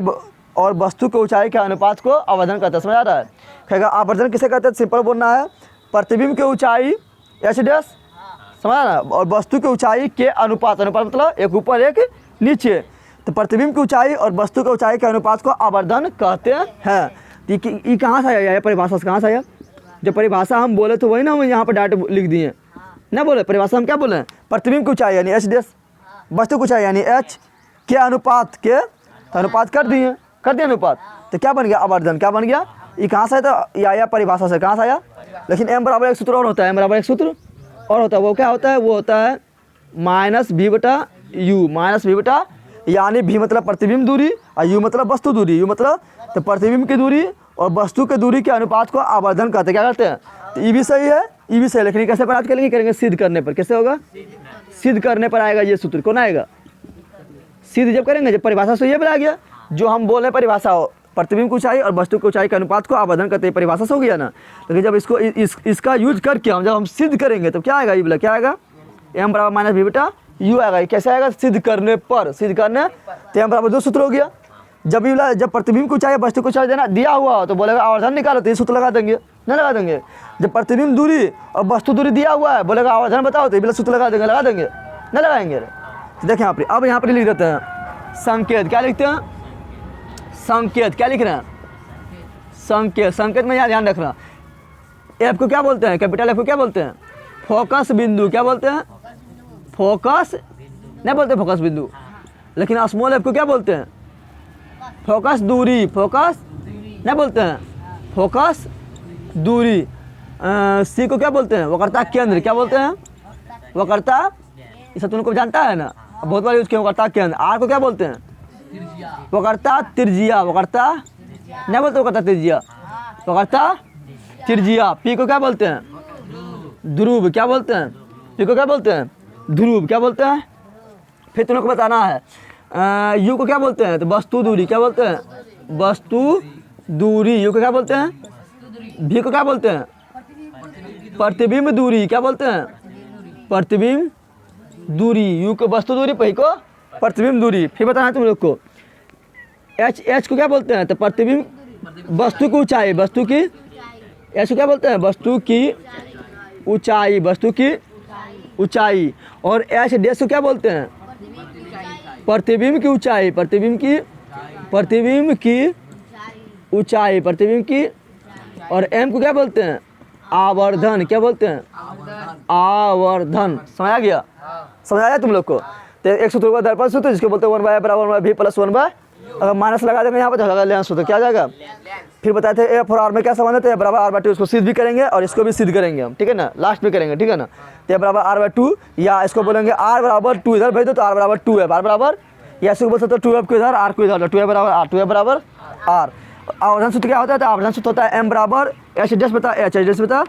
और वस्तु की ऊंचाई के अनुपात को आवर्धन करते हैं, समझ आ रहा है। कहेगा आवर्धन किसे करते हैं, सिंपल बोलना है, प्रतिबिंब की ऊंचाई एच डैश, समझ रहा है, और वस्तु की ऊंचाई के अनुपात, अनुपात मतलब एक ऊपर एक नीचे, तो प्रतिबिंब की ऊंचाई और वस्तु की ऊंचाई के अनुपात को आवर्धन कहते हैं। ये कहाँ से आया, यह परिभाषा से कहाँ से आया, जो परिभाषा हम बोले तो वही ना हम यहाँ पर डायरेक्ट लिख दिए ना, बोले परिभाषा हम क्या बोले, प्रतिबिंब की ऊंचाई यानी एच डैश, वस्तु की ऊंचाई यानी एच के अनुपात के, तो अनुपात कर दिए अनुपात, तो क्या बन गया आवर्धन, क्या बन गया, ये कहाँ से आया, तो ये आया परिभाषा से, कहाँ से आया, लेकिन एम बराबर एक सूत्र और होता है, एम बराबर एक सूत्र और होता है, वो क्या होता है, वो होता है माइनस भी बटा यू, माइनस भी बटा, यानी भी मतलब प्रतिबिंब दूरी और यू मतलब वस्तु दूरी, यू मतलब तो प्रतिबिंब की दूरी और वस्तु की दूरी के अनुपात को आवर्धन कहते हैं, क्या करते हैं, तो ये भी सही है, ये भी सही है, लेकिन कैसे प्राप्त करेंगे सिद्ध करने पर, कैसे होगा, सिद्ध करने पर आएगा ये सूत्र, कौन आएगा, सिद्ध जब करेंगे, जब परिभाषा से ये बनाया गया, जो हम बोल रहे परिभाषा हो, प्रतिबिंब की ऊंचाई और वस्तु की ऊंचाई के अनुपात को आवर्धन करते हैं, परिभाषा से हो गया ना, लेकिन जब इसको इसका यूज करके जब हम सिद्ध करेंगे तो क्या आएगा, ये बोला क्या आएगा, एम बराबर माइनस भी बेटा यू आएगा, कैसे आएगा, सिद्ध करने पर, सिद्ध करने, तो एम बराबर दो सूत्र हो गया, जब ये जब प्रतिबिंब की ऊंचाई वस्तु की ऊंचाई देना दिया हुआ हो तो बोलेगा आवर्धन निकालो, तो ये सूत्र लगा देंगे, नहीं लगा देंगे, जब प्रतिबिंब दूरी और वस्तु दूरी दिया हुआ है बोलेगा आवर्धन बताओ, तो ये सूत्र लगा देंगे, नहीं लगाएंगे। तो देखिए यहाँ पर, अब यहाँ पर लिख देते हैं संकेत, क्या लिखते हैं, संकेत, क्या लिख रहे हैं, संकेत, संकेत में यहाँ ध्यान रखना, एफ को क्या बोलते हैं, कैपिटल एफ को क्या बोलते हैं, फोकस बिंदु, क्या बोलते हैं, फोकस नहीं बोलते फोकस बिंदु, लेकिन स्मॉल एफ को क्या बोलते हैं, फोकस दूरी, फोकस नहीं बोलते हैं, फोकस दूरी, सी को क्या बोलते हैं, वक्रता केंद्र, क्या बोलते हैं, वक्रता, ये सब तुमको जानता है ना, बहुत बार यूज किया, वक्रता केंद्र। आर को क्या बोलते हैं, वक्रता त्रिज्या, वक्रता नहीं बोलते, वक्रता त्रिज्या, वक्रता त्रिज्या। पी को क्या बोलते हैं, ध्रुव, क्या बोलते हैं, पी को क्या बोलते हैं, ध्रुव, क्या बोलते हैं, फिर तुमको बताना है। यू को क्या बोलते हैं, तो वस्तु दूरी, क्या बोलते हैं, वस्तु दूरी, यू को क्या बोलते हैं, भी को क्या बोलते हैं, प्रतिबिंब दूरी, क्या बोलते हैं, प्रतिबिंब दूरी, यू को वस्तु दूरी, पी को प्रतिबिंब दूरी। फिर बताना है तुम लोग को, एच को क्या बोलते हैं, तो प्रतिबिंब वस्तु की ऊंचाई, वस्तु की, एच को क्या बोलते हैं, वस्तु की ऊंचाई, वस्तु की ऊंचाई, और एच डैश को क्या बोलते हैं, प्रतिबिंब की ऊंचाई, प्रतिबिंब की ऊंचाई, प्रतिबिंब की, और एम को क्या बोलते हैं, आवर्धन, क्या बोलते हैं, आवर्धन। समझ गया, समझ आया तुम लोग को। तो एक सूत्र का दर्पण सूत्र जिसको बोलते हैं 1 बराबर भी प्लस 1 बाय, अगर माइनस लगा देंगे यहाँ पर तो लें सूत्र क्या आ जाएगा। फिर बताए थे एफ और आर में क्या संबंध है, तो ए बराबर आर बाई टू, इसको सिद्ध भी करेंगे और इसको भी सिद्ध करेंगे हम, ठीक है ना, लास्ट में करेंगे, ठीक है ना। तो ए बराबर आर बाई टू, या इसको बोलेंगे आर बराबर टू, इधर भेज दो तो आर बराबर टू है, आर बराबर, या इसको बोल सकते हो 2f को इधर, आर को इधर, 2f बराबर आर, 2f बराबर आर। आवर्धन सूत्र क्या होता है, तो आवर्धन सूत्र होता है एम बराबर एच डैश बता एच डैश बता,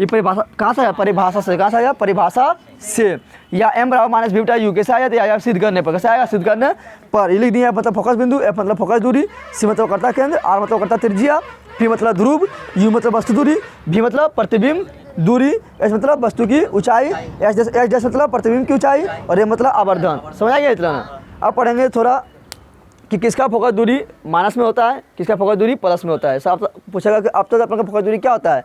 ये परिभाषा कहाँ से आया, परिभाषा से, कहाँ से आया, परिभाषा से, या एम बराबर माइनस भी बटा यू कैसे आया, तो आया सिद्ध करने पर, कैसे आएगा, सिद्ध करने पर। ये लिख दिया मतलब फोकस बिंदु, एफ मतलब फोकस दूरी, सी मतलब वक्रता केंद्र, आर मतलब वक्रता त्रिज्या, पी मतलब ध्रुव, यू मतलब वस्तु दूरी, भी मतलब प्रतिबिंब दूरी, एच मतलब वस्तु की ऊंचाई, एच डैश मतलब प्रतिबिंब की ऊंचाई, और ये मतलब आवर्धन। समझ आ गया इतना ना। अब पढ़ेंगे थोड़ा कि किसका फोकस दूरी माइनस में होता है, किसका फोकस दूरी प्लस में होता है। सब पूछेगा कि अब तक अपने का फोकस दूरी क्या होता है,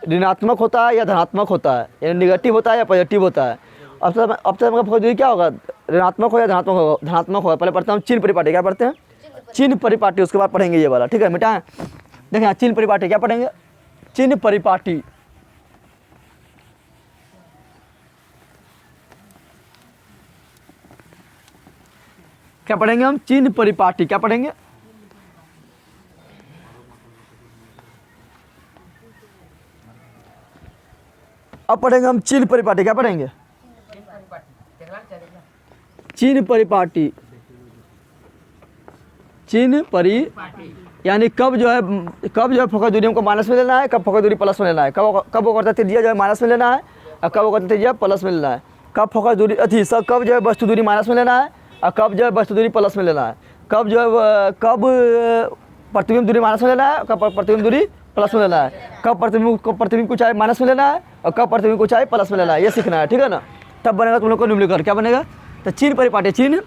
ऋणात्मक होता है या धनात्मक होता है, यानी निगेटिव होता है या पॉजिटिव होता है। अब तक अपना फोकस दूरी क्या होगा, ऋणात्मक हो या धनात्मक होगा, धनात्मक होगा। पहले पढ़ते हैं हम चिन्ह परिपाटी, क्या पढ़ते हैं, चिन्ह परिपाटी, उसके बाद पढ़ेंगे ये वाला, ठीक है, मिटाएं। देखें यहाँ चिन्ह परिपाटी क्या पढ़ेंगे, चिन्ह परिपाटी, क्या पढ़ेंगे हम, चिन्ह परिपाटी, क्या पढ़ेंगे, अब पढ़ेंगे हम चिन्ह परिपाटी, क्या पढ़ेंगे, चिन्ह परिपाटी, चिन्ह परि यानी कब जो है फोकस दूरी हमको माइनस में लेना है, कब फोकस दूरी प्लस में लेना है, कब वो करता है त्रिज्या जो है माइनस में लेना है और कब वो करता है त्रिज्या प्लस में लेना है, कब फोकस दूरी कब जो है वस्तु दूरी माइनस में लेना है और कब जो है वस्तु दूरी प्लस में लेना है, कब जो है कब प्रतिबिंब दूरी माइनस में लेना है, कब प्रतिबिंब दूरी प्लस में लेना है, कब प्रतिबिंब को चाहे माइनस में लेना है और कब प्रतिबिंब को चाहे प्लस में लेना है, ये सीखना है, ठीक है ना। तब बनेगा तुम लोग को निम्नलिखित क्या बनेगा, तो चिन्ह परिपाटी, चिन्ह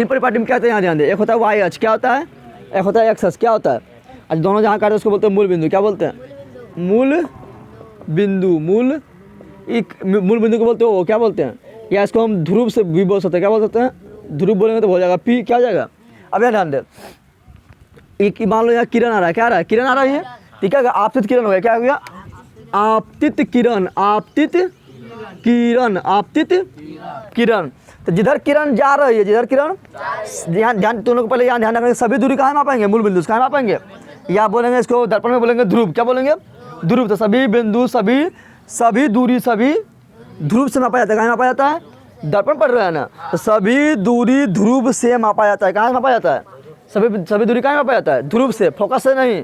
परिपाटी में क्या होता है, यहाँ ध्यान दे, एक होता है वाई अक्ष, क्या होता है, एक होता है एक्स अक्ष, क्या होता है, आज दोनों जहाँ काटते हैं उसको बोलते हैं मूल बिंदु, क्या बोलते हैं, मूल बिंदु, मूल बिंदु को बोलते हो क्या बोलते हैं, या इसको हम ध्रुव से भी बोल सकते हैं, क्या बोल सकते हैं, ध्रुव बोलेंगे तो हो जाएगा पी, क्या हो जाएगा। अब यहाँ ध्यान दे, एक मान लो यहाँ किरण आ रहा है, क्या आ रहा है, किरण आ रही है, ठीक है, आपतित किरण हो गया, क्या हो गया, आपतित किरण, आपतित किरण, आपतित किरण। तो जिधर किरण जा रही है, जिधर किरण, ध्यान तुम लोग पहले यहाँ ध्यान रखेंगे, सभी दूरी कहाँ मापेंगे, मूल बिंदु से कहाँ मापेंगे, या बोलेंगे इसको दर्पण में बोलेंगे ध्रुव, क्या बोलेंगे, ध्रुव। तो सभी बिंदु सभी दूरी सभी ध्रुव से मापा जाता है, कहाँ मापा जाता है, दर्पण पढ़ रहे हैं ना, तो सभी दूरी ध्रुव से मापा जाता है, कहाँ से मापा जाता है, सभी दूरी कहाँ मापा जाता है, ध्रुव से, फोकस से नहीं,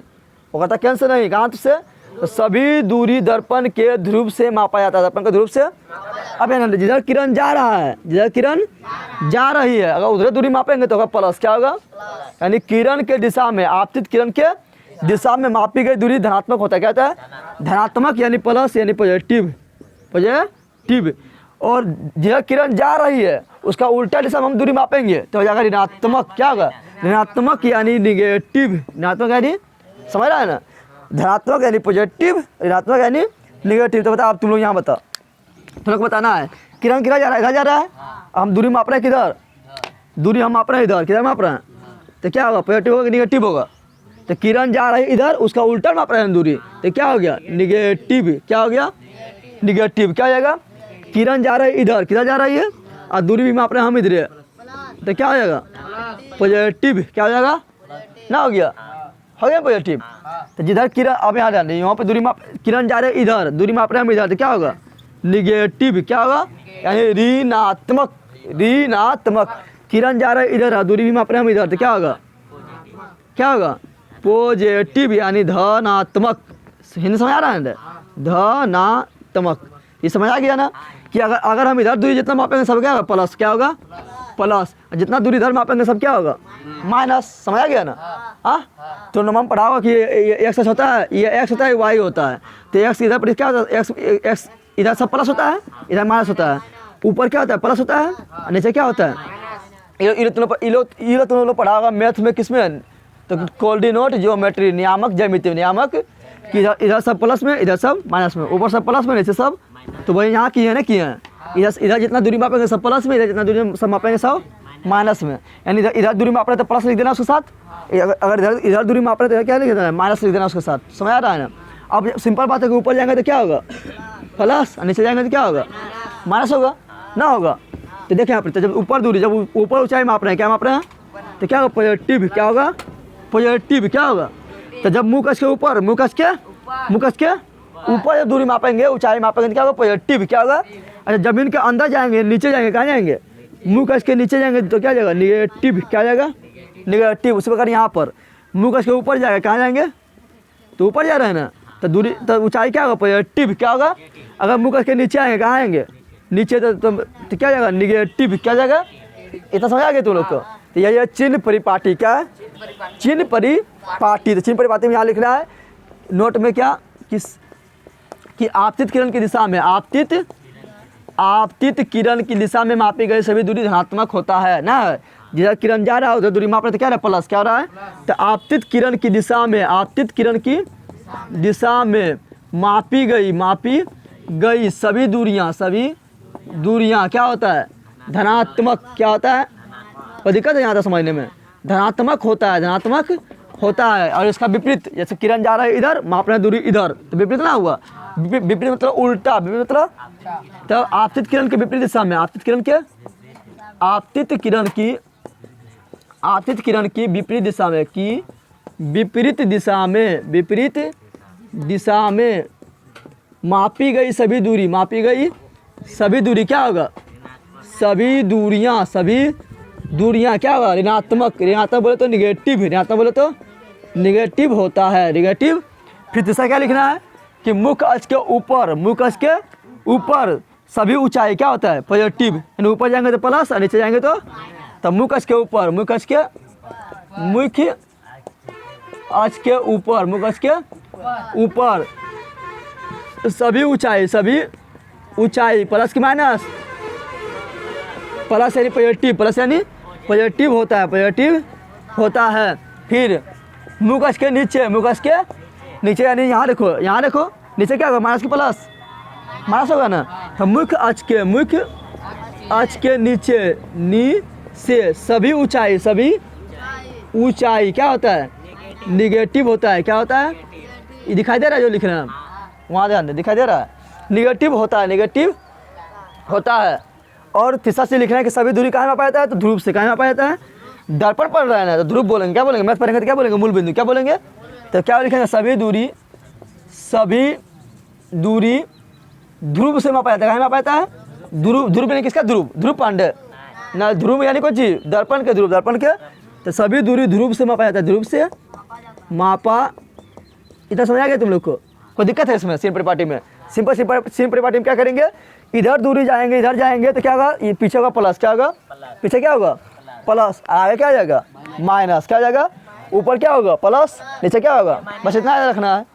वो कहता है केंद्र से नहीं, कहाँ से, तो सभी दूरी दर्पण के ध्रुव से मापा जाता है, दर्पण के ध्रुव से। अब यहाँ जिधर किरण जा रहा है, जिधर किरण जा रही है, अगर उधर दूरी मापेंगे तो होगा प्लस, क्या होगा, यानी किरण के दिशा में, आपतित किरण के दिशा में मापी गई दूरी धनात्मक होता है, क्या होता है, धनात्मक यानी प्लस यानी पॉजिटिव, पॉजिटिव। और जिधर किरण जा रही है उसका उल्टा दिशा में हम दूरी मापेंगे तो हो जाएगा ऋणात्मक, क्या होगा, ऋणात्मक यानी निगेटिव, ऋणात्मक यानी, समझ रहा है ना, धनात्मक यानी पॉजिटिव, ऋणात्मक यानी निगेटिव। तो बता, अब तुम लोग यहाँ बताओ, तुम लोग बताना है, किरण किधर जा रहा है, इधर जा रहा है, हम दूरी माप रहे हैं किधर, दूरी हम माप रहे हैं इधर, किधर माप रहे हैं, तो क्या होगा, पॉजिटिव होगा निगेटिव होगा, तो किरण जा रही है इधर, उसका उल्टा माप रहे हैं दूरी, तो क्या हो गया, निगेटिव, क्या हो गया, निगेटिव, क्या हो जाएगा, किरण जा रही है इधर, किधर जा रही है, और दूरी भी माप रहे हैं हम इधर, तो क्या हो जाएगा, पॉजिटिव, क्या हो जाएगा, ना हो गया पॉजिटिव। तो जिधर किरण, अब यहाँ ध्यान, यहाँ पे दूरी माप, किरण जा रहे हैं इधर, दूरी माप रहे हैं हम इधर, तो क्या होगा, निगेटिव, क्या होगा, यानी ऋणात्मक, ऋणात्मक, किरण जा रहे हैं इधर, दूरी भी माप रहे हैं हम इधर, तो क्या होगा, क्या होगा, पॉजिटिव यानी धनात्मक। हिंदी समझ आ रहा है, धनात्मक, ये समझ आ गया ना, कि अगर हम इधर दूरी जितना मापेंगे सब क्या होगा, प्लस, क्या होगा, प्लस, जितना दूरी इधर मापेंगे सब क्या होगा, माइनस, समझ आ गया ना। हाँ, तो नमम पढ़ाओगा कि ये एक्स होता है, ये एक्स होता है, वाई होता है, तो एक्स इधर पर क्या होता है, एक्स इधर सब प्लस होता है, इधर माइनस होता है, ऊपर क्या होता है, प्लस होता है, नीचे क्या होता है, ये तुम लोग पढ़ाओगा मैथ में, किसमें, तो कोऑर्डिनेट ज्योमेट्री, नियामक ज्यामिति, नियामक कि इधर सब प्लस में, इधर सब माइनस में, ऊपर सब प्लस में, नीचे सब, तो वही यहाँ किए हैं ना, किए हैं, इधर जितना दूरी मापेंगे सब प्लस में, इधर जितना दूरी सब मापेंगे सब माइनस में, यानी इधर दूरी माप रहे तो प्लस लिख देना उसके साथ, अगर इधर दूरी माप रहे तो क्या लिख देना है, माइनस लिख देना उसके साथ, समझ आ रहा है ना। अब सिंपल बात है कि ऊपर जाएंगे तो क्या होगा, प्लस, नीचे जाएंगे तो क्या होगा, माइनस होगा, ना होगा। तो देखिए यहाँ पर, जब ऊपर दूरी, जब ऊपर ऊंचाई माप रहे हैं, क्या माप रहे हैं, तो क्या होगा, पॉजिटिव, क्या होगा, पॉजिटिव, क्या होगा। तो जब मुँह कस के ऊपर, मुँह कस के ऊपर जब दूरी मापेंगे, ऊंचाई मापेंगे तो क्या होगा, पॉजिटिव, क्या होगा। अच्छा, जमीन के अंदर जाएंगे, नीचे जाएंगे, कहाँ जाएंगे, मुँह कस के नीचे जाएंगे तो क्या जाएगा, निगेटिव, क्या जाएगा, निगेटिव। उसी प्रकार यहाँ पर मुँह कस के ऊपर जाएगा, कहाँ जाएंगे, तो ऊपर जा रहे हैं ना, तो दूरी, तो ऊंचाई क्या होगा, पॉजिटिव, क्या होगा। अगर मुँह कस के नीचे आएंगे, कहाँ आएंगे, नीचे, तो क्या जाएगा, निगेटिव, क्या जाएगा। इतना समझ आ गया तुम लोग को। तो यही चिन्ह परिपाटी, क्या है, चिन्ह परिपाटी। तो चिन्ह परिपाटी में यहाँ लिख रहा है नोट में, क्या, कि आपतित किरण की दिशा में, आपतित किरण की दिशा में मापी गई सभी दूरी धनात्मक होता है ना। जिधर किरण जा रहा है उधर दूरी माप रहे तो क्या रहा है, प्लस, क्या हो रहा है। तो आपतित किरण की दिशा में, आपतित किरण की दिशा में मापी गई सभी दूरियां क्या होता है, धनात्मक, क्या होता है। और दिक्कत है यहाँ तक समझने में, धनात्मक होता है, धनात्मक होता है। और इसका विपरीत, जैसे किरण जा रहा है इधर, माप रहे हैं दूरी इधर, तो विपरीत ना हुआ। विपरीत मतलब उल्टा, विपरीत मतलब तो आपतित किरण के विपरीत दिशा में, आपतित किरण के आपतित किरण की आपतित किरण की विपरीत दिशा में, की विपरीत दिशा में, विपरीत दिशा में मापी गई सभी दूरी, मापी गई सभी दूरी क्या होगा, सभी दूरियां क्या होगा, ऋणात्मक, ऋणात्मक बोले तो निगेटिव, ऋणात्मक बोले तो निगेटिव होता है, निगेटिव। फिर तीसरा क्या लिखना है कि मुख्य अक्ष के ऊपर, मुख्य अक्ष के ऊपर सभी ऊंचाई क्या होता है, पॉजिटिव, यानी ऊपर जाएंगे तो प्लस और नीचे जाएंगे तो मुख्य अक्ष के ऊपर, मुख्य अक्ष के ऊपर, मुख्य अक्ष के ऊपर सभी ऊंचाई प्लस की माइनस, प्लस यानी पॉजिटिव, प्लस यानी पॉजिटिव होता है, पॉजिटिव होता है। फिर मुख्य अक्ष के नीचे, मुख्य अक्ष के नीचे यानी यहाँ देखो, यहाँ देखो नीचे क्या होगा, माइनस की प्लस, माइनस होगा ना। तो मुख्य अक्ष के नीचे सभी ऊंचाई क्या होता है, निगेटिव होता है, क्या होता है, ये दिखाई दे रहा है जो लिख रहे हैं वहाँ ध्यान दे, दिखाई दे रहा है, निगेटिव होता है, निगेटिव होता है। और तीसरा से लिख रहे हैं कि सभी दूरी कहाँ मापा जाता है, तो ध्रुव से कहाँ मापा जाता है, दर्पण पढ़ रहे हैं ना, तो ध्रुव बोलेंगे, क्या बोलेंगे, मैथ पढ़ेंगे तो क्या बोलेंगे, मूल बिंदु क्या बोलेंगे, तो क्या लिखेंगे, सभी दूरी ध्रुव से मापा जाता है, कहाँ मापा जाता है, ध्रुव यानी किसका, ध्रुव पांडे ना, ध्रुव यानी कोई चीज, दर्पण के, दर्पण के, तो सभी दूरी ध्रुव से मापा जाता है, ध्रुव से मापा। इतना समझ आ गया तुम लोग को, कोई दिक्कत है इसमें, सिंपल पार्टी में, सिंपल पार्टी में क्या करेंगे, इधर दूरी जाएंगे, इधर जाएंगे तो क्या होगा, ये पीछे होगा प्लस, क्या होगा, पीछे क्या होगा प्लस, आगे क्या आ जाएगा माइनस, क्या आ जाएगा, ऊपर क्या होगा प्लस, नीचे क्या होगा, बस इतना याद रखना है,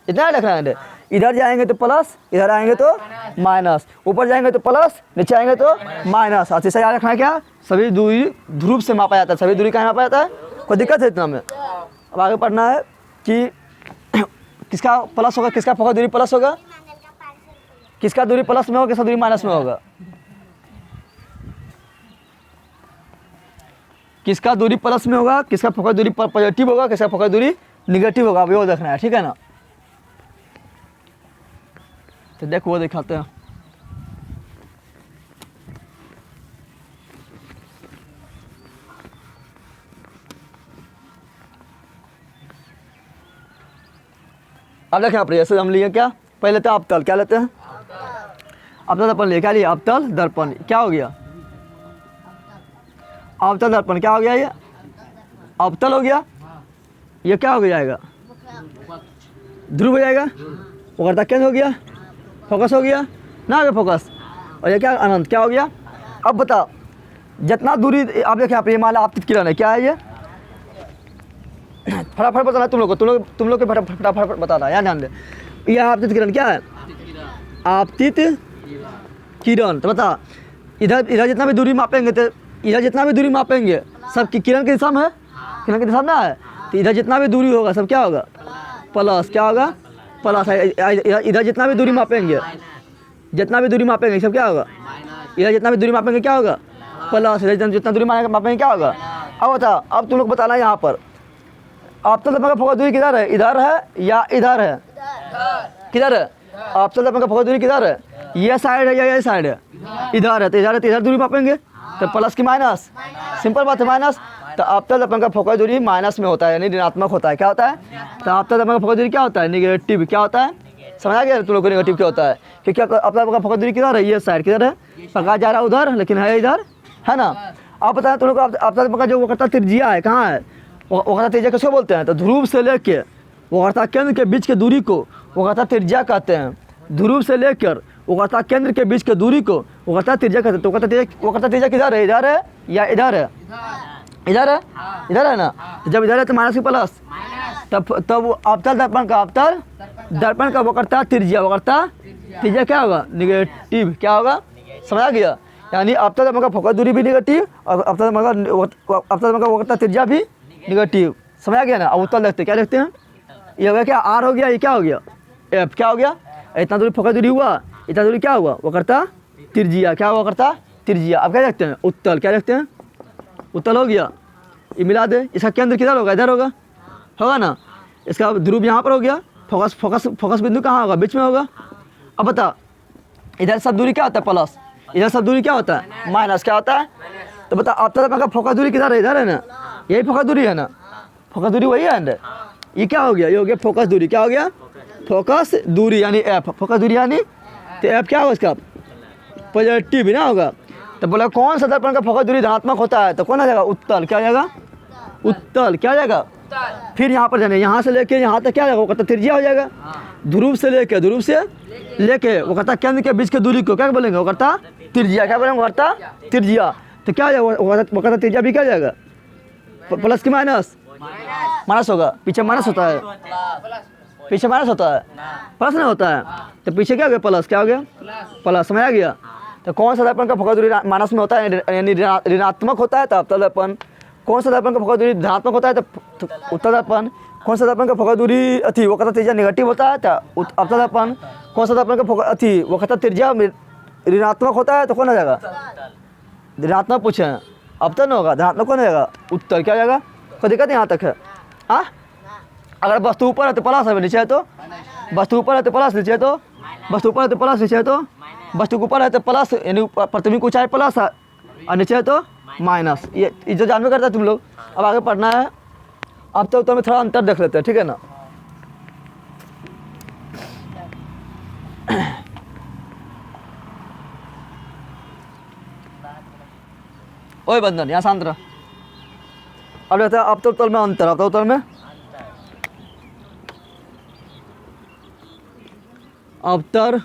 इतना याद रखना है। इधर जाएंगे तो प्लस, इधर आएंगे तो माइनस, ऊपर जाएंगे तो प्लस, नीचे आएंगे तो माइनस। और तीसरा याद रखना है क्या, सभी दूरी ध्रुव से मापा जाता है, सभी दूरी कहाँ मापा जाता है, कोई दिक्कत है इतना में। अब आगे पढ़ना है कि किसका प्लस होगा, किसका फोकस दूरी प्लस होगा, किसका दूरी प्लस में होगा, किसका दूरी माइनस में होगा, किसका दूरी प्लस में होगा, किसका फोकस दूरी पॉजिटिव होगा, किसका फोकस दूरी निगेटिव होगा, वो देखना है, ठीक है ना। तो देखो वो दिखाते हैं, अब देखें आप जैसे हम लिए क्या, पहले तो अवतल, क्या लेते हैं, अवतल दर्पण लिए, क्या लिए, अवतल दर्पण, क्या हो गया, अवतल दर्पण क्या हो गया, ये अवतल हो गया, ये क्या हो जाएगा, ध्रुव हो जाएगा, वक्रता केंद्र हो गया, फोकस हो गया ना, आगे फोकस, और ये क्या अनंत, क्या हो गया। अब बताओ जितना दूरी, आप देखिए आप ये मान लो आपतित किरण है, क्या है ये, फटाफट बताना तुम लोग को, तुम लोग के फटाफट बताना, यहाँ ध्यान दे, ये आपतित किरण क्या है, आपतित किरण। तो बता इधर जितना भी दूरी मापेंगे, तो इधर जितना भी दूरी मापेंगे सब की किरण की दिशा में है, किरण की दिशा में ना है, तो इधर जितना भी दूरी होगा सब क्या होगा प्लस, क्या होगा प्लस। इधर जितना भी दूरी मापेंगे, जितना भी दूरी मापेंगे सब क्या होगा, इधर जितना भी दूरी मापेंगे क्या होगा प्लस, इधर जितना दूरी मापेंगे क्या होगा। अब बताओ, अब तुम लोग बताना यहाँ पर अवतल दर्पण का फोकस दूरी किधर है, इधर है या इधर है, किधर है, अवतल दर्पण का फोकस दूरी किधर है, ये साइड है या ये साइड है, इधर है, तो इधर है तो इधर दूरी मापेंगे, तो प्लस की माइनस, सिंपल बात है माइनस। तो अवतल दर्पण का फोकस दूरी माइनस में होता है, यानी ऋणात्मक होता है, क्या होता है, तो अवतल दर्पण का फोकस दूरी क्या होता है, निगेटिव, क्या होता है, समझ आ गया तुम लोग को निगेटिव क्या होता है, क्योंकि अवतल दर्पण का फोकस दूरी किधर है, ये साइड किधर है, प्रकाश जा रहा है उधर लेकिन है इधर, है ना। अब बताया तुम लोग को अवतल दर्पण का जो वक्रता त्रिज्या है कहाँ है, वक्रता त्रिज्या किसको बोलते हैं, तो ध्रुव से लेके वक्रता केंद्र के बीच के दूरी को वक्रता त्रिज्या कहते हैं, ध्रुव से लेकर वक्रता केंद्र के बीच के दूरी को वक्रता त्रिज्या कहते हैं। तो वक्रता त्रिज्या किधर है, इधर है या इधर है, इधर है, इधर है ना, जब इधर है तो माइनस की प्लस, तब अवतल दर्पण का वक्रता त्रिज्या क्या होगा, निगेटिव, क्या होगा, समझ आ गया। यानी अवतल दर्पण का फोकस दूरी भी निगेटिव और अवतल दर्पण का वक्रता त्रिज्या भी निगेटिव, समझ आ गया ना। अब उत्तर देखते हैं, क्या देखते हैं, ये हो गया क्या, आर हो गया, ये क्या हो गया एफ, क्या हो गया, इतना दूरी फोकस दूरी हुआ, इतना दूरी क्या हुआ वक्रता त्रिज्या, क्या हुआ वक्रता त्रिज्या। अब क्या देखते हैं उत्तल, क्या देखते हैं उत्तल हो गया, ये मिला दे, इसका केंद्र किधर होगा, इधर होगा, होगा ना। इसका ध्रुव यहाँ पर हो गया, फोकस फोकस फोकस बिंदु कहाँ होगा, बीच में होगा। अब बता इधर सब दूरी क्या होता है प्लस, इधर सब दूरी क्या होता है माइनस, क्या होता है। तो बता अब तक का फोकस दूरी किधर है, इधर है ना, यही फोकस दूरी है ना, फोकस दूरी वही है ना। ये क्या हो गया, ये हो गया फोकस दूरी, क्या हो गया फोकस दूरी यानी एफ, फोकस दूरी यानी, तो एफ क्या होगा इसका पॉजिटिव ना होगा। तो बोला कौन सा दर्पण का फोकस दूरी धनात्मक होता है, तो कौन आ जाएगा उत्तल, क्या आ जाएगा उत्तल, क्या आ जाएगा। फिर यहाँ पर जाने, यहाँ से लेके यहाँ तक क्या आ जाएगा, वो कहता त्रिज्या हो जाएगा। ध्रुव से लेके वो कहता केंद्र के बीच की दूरी को क्या बोलेंगे, वो करता त्रिज्या, क्या बोलेंगे वो करता त्रिज्या। तो क्या हो जाएगा, वो कहता त्रिज्या भी क्या जाएगा प्लस की माइनस, माइनस होगा, पीछे माइनस होता है, पीछे माइनस होता है, प्लस नहीं होता है। तो पीछे क्या हो गया प्लस, क्या हो गया प्लस, समझ आ गया। तो कौन सा दर्पण का फोकस दूरी माइनस में होता है यानी ऋणात्मक होता है तो अवतल दर्पण, कौन सा दर्पण का फोकस दूरी धनात्मक होता है तो उत्तल दर्पण, कौन सा दर्पण का फोकस दूरी अथी वो कहता त्रिज्या नेगेटिव होता है तो अवतल दर्पण, कौन सा दर्पण का फोकस अथी वो कहता त्रिज्या ऋणात्मक होता है तो कौन आ जाएगा, ऋणात्मक पूछे अवतल नहीं होगा, धनात्मक कौन आ जाएगा उत्तर, क्या आ जाएगा। कोई दिक्कत यहाँ तक है। हाँ अगर वस्तु ऊपर है तो प्लस है, नीचे है तो वस्तु ऊपर है तो प्लस, नीचे है तो वस्तु ऊपर है तो प्लस, नीचे है तो वस्तु ऊपर है तो प्लस यानी प्रतिबिंब की ऊंचाई प्लस है और नीचे है तो माइनस। ये जो जानवे करता है तुम लोग। अब आगे पढ़ना है, अब तो उत्तर में थोड़ा अंतर देख लेते हैं, ठीक है ना। ओए बंधन यहाँ शांत रह। अब रहता है अब तो उत्तर में अंतर, अब तो उत्तर में अवतर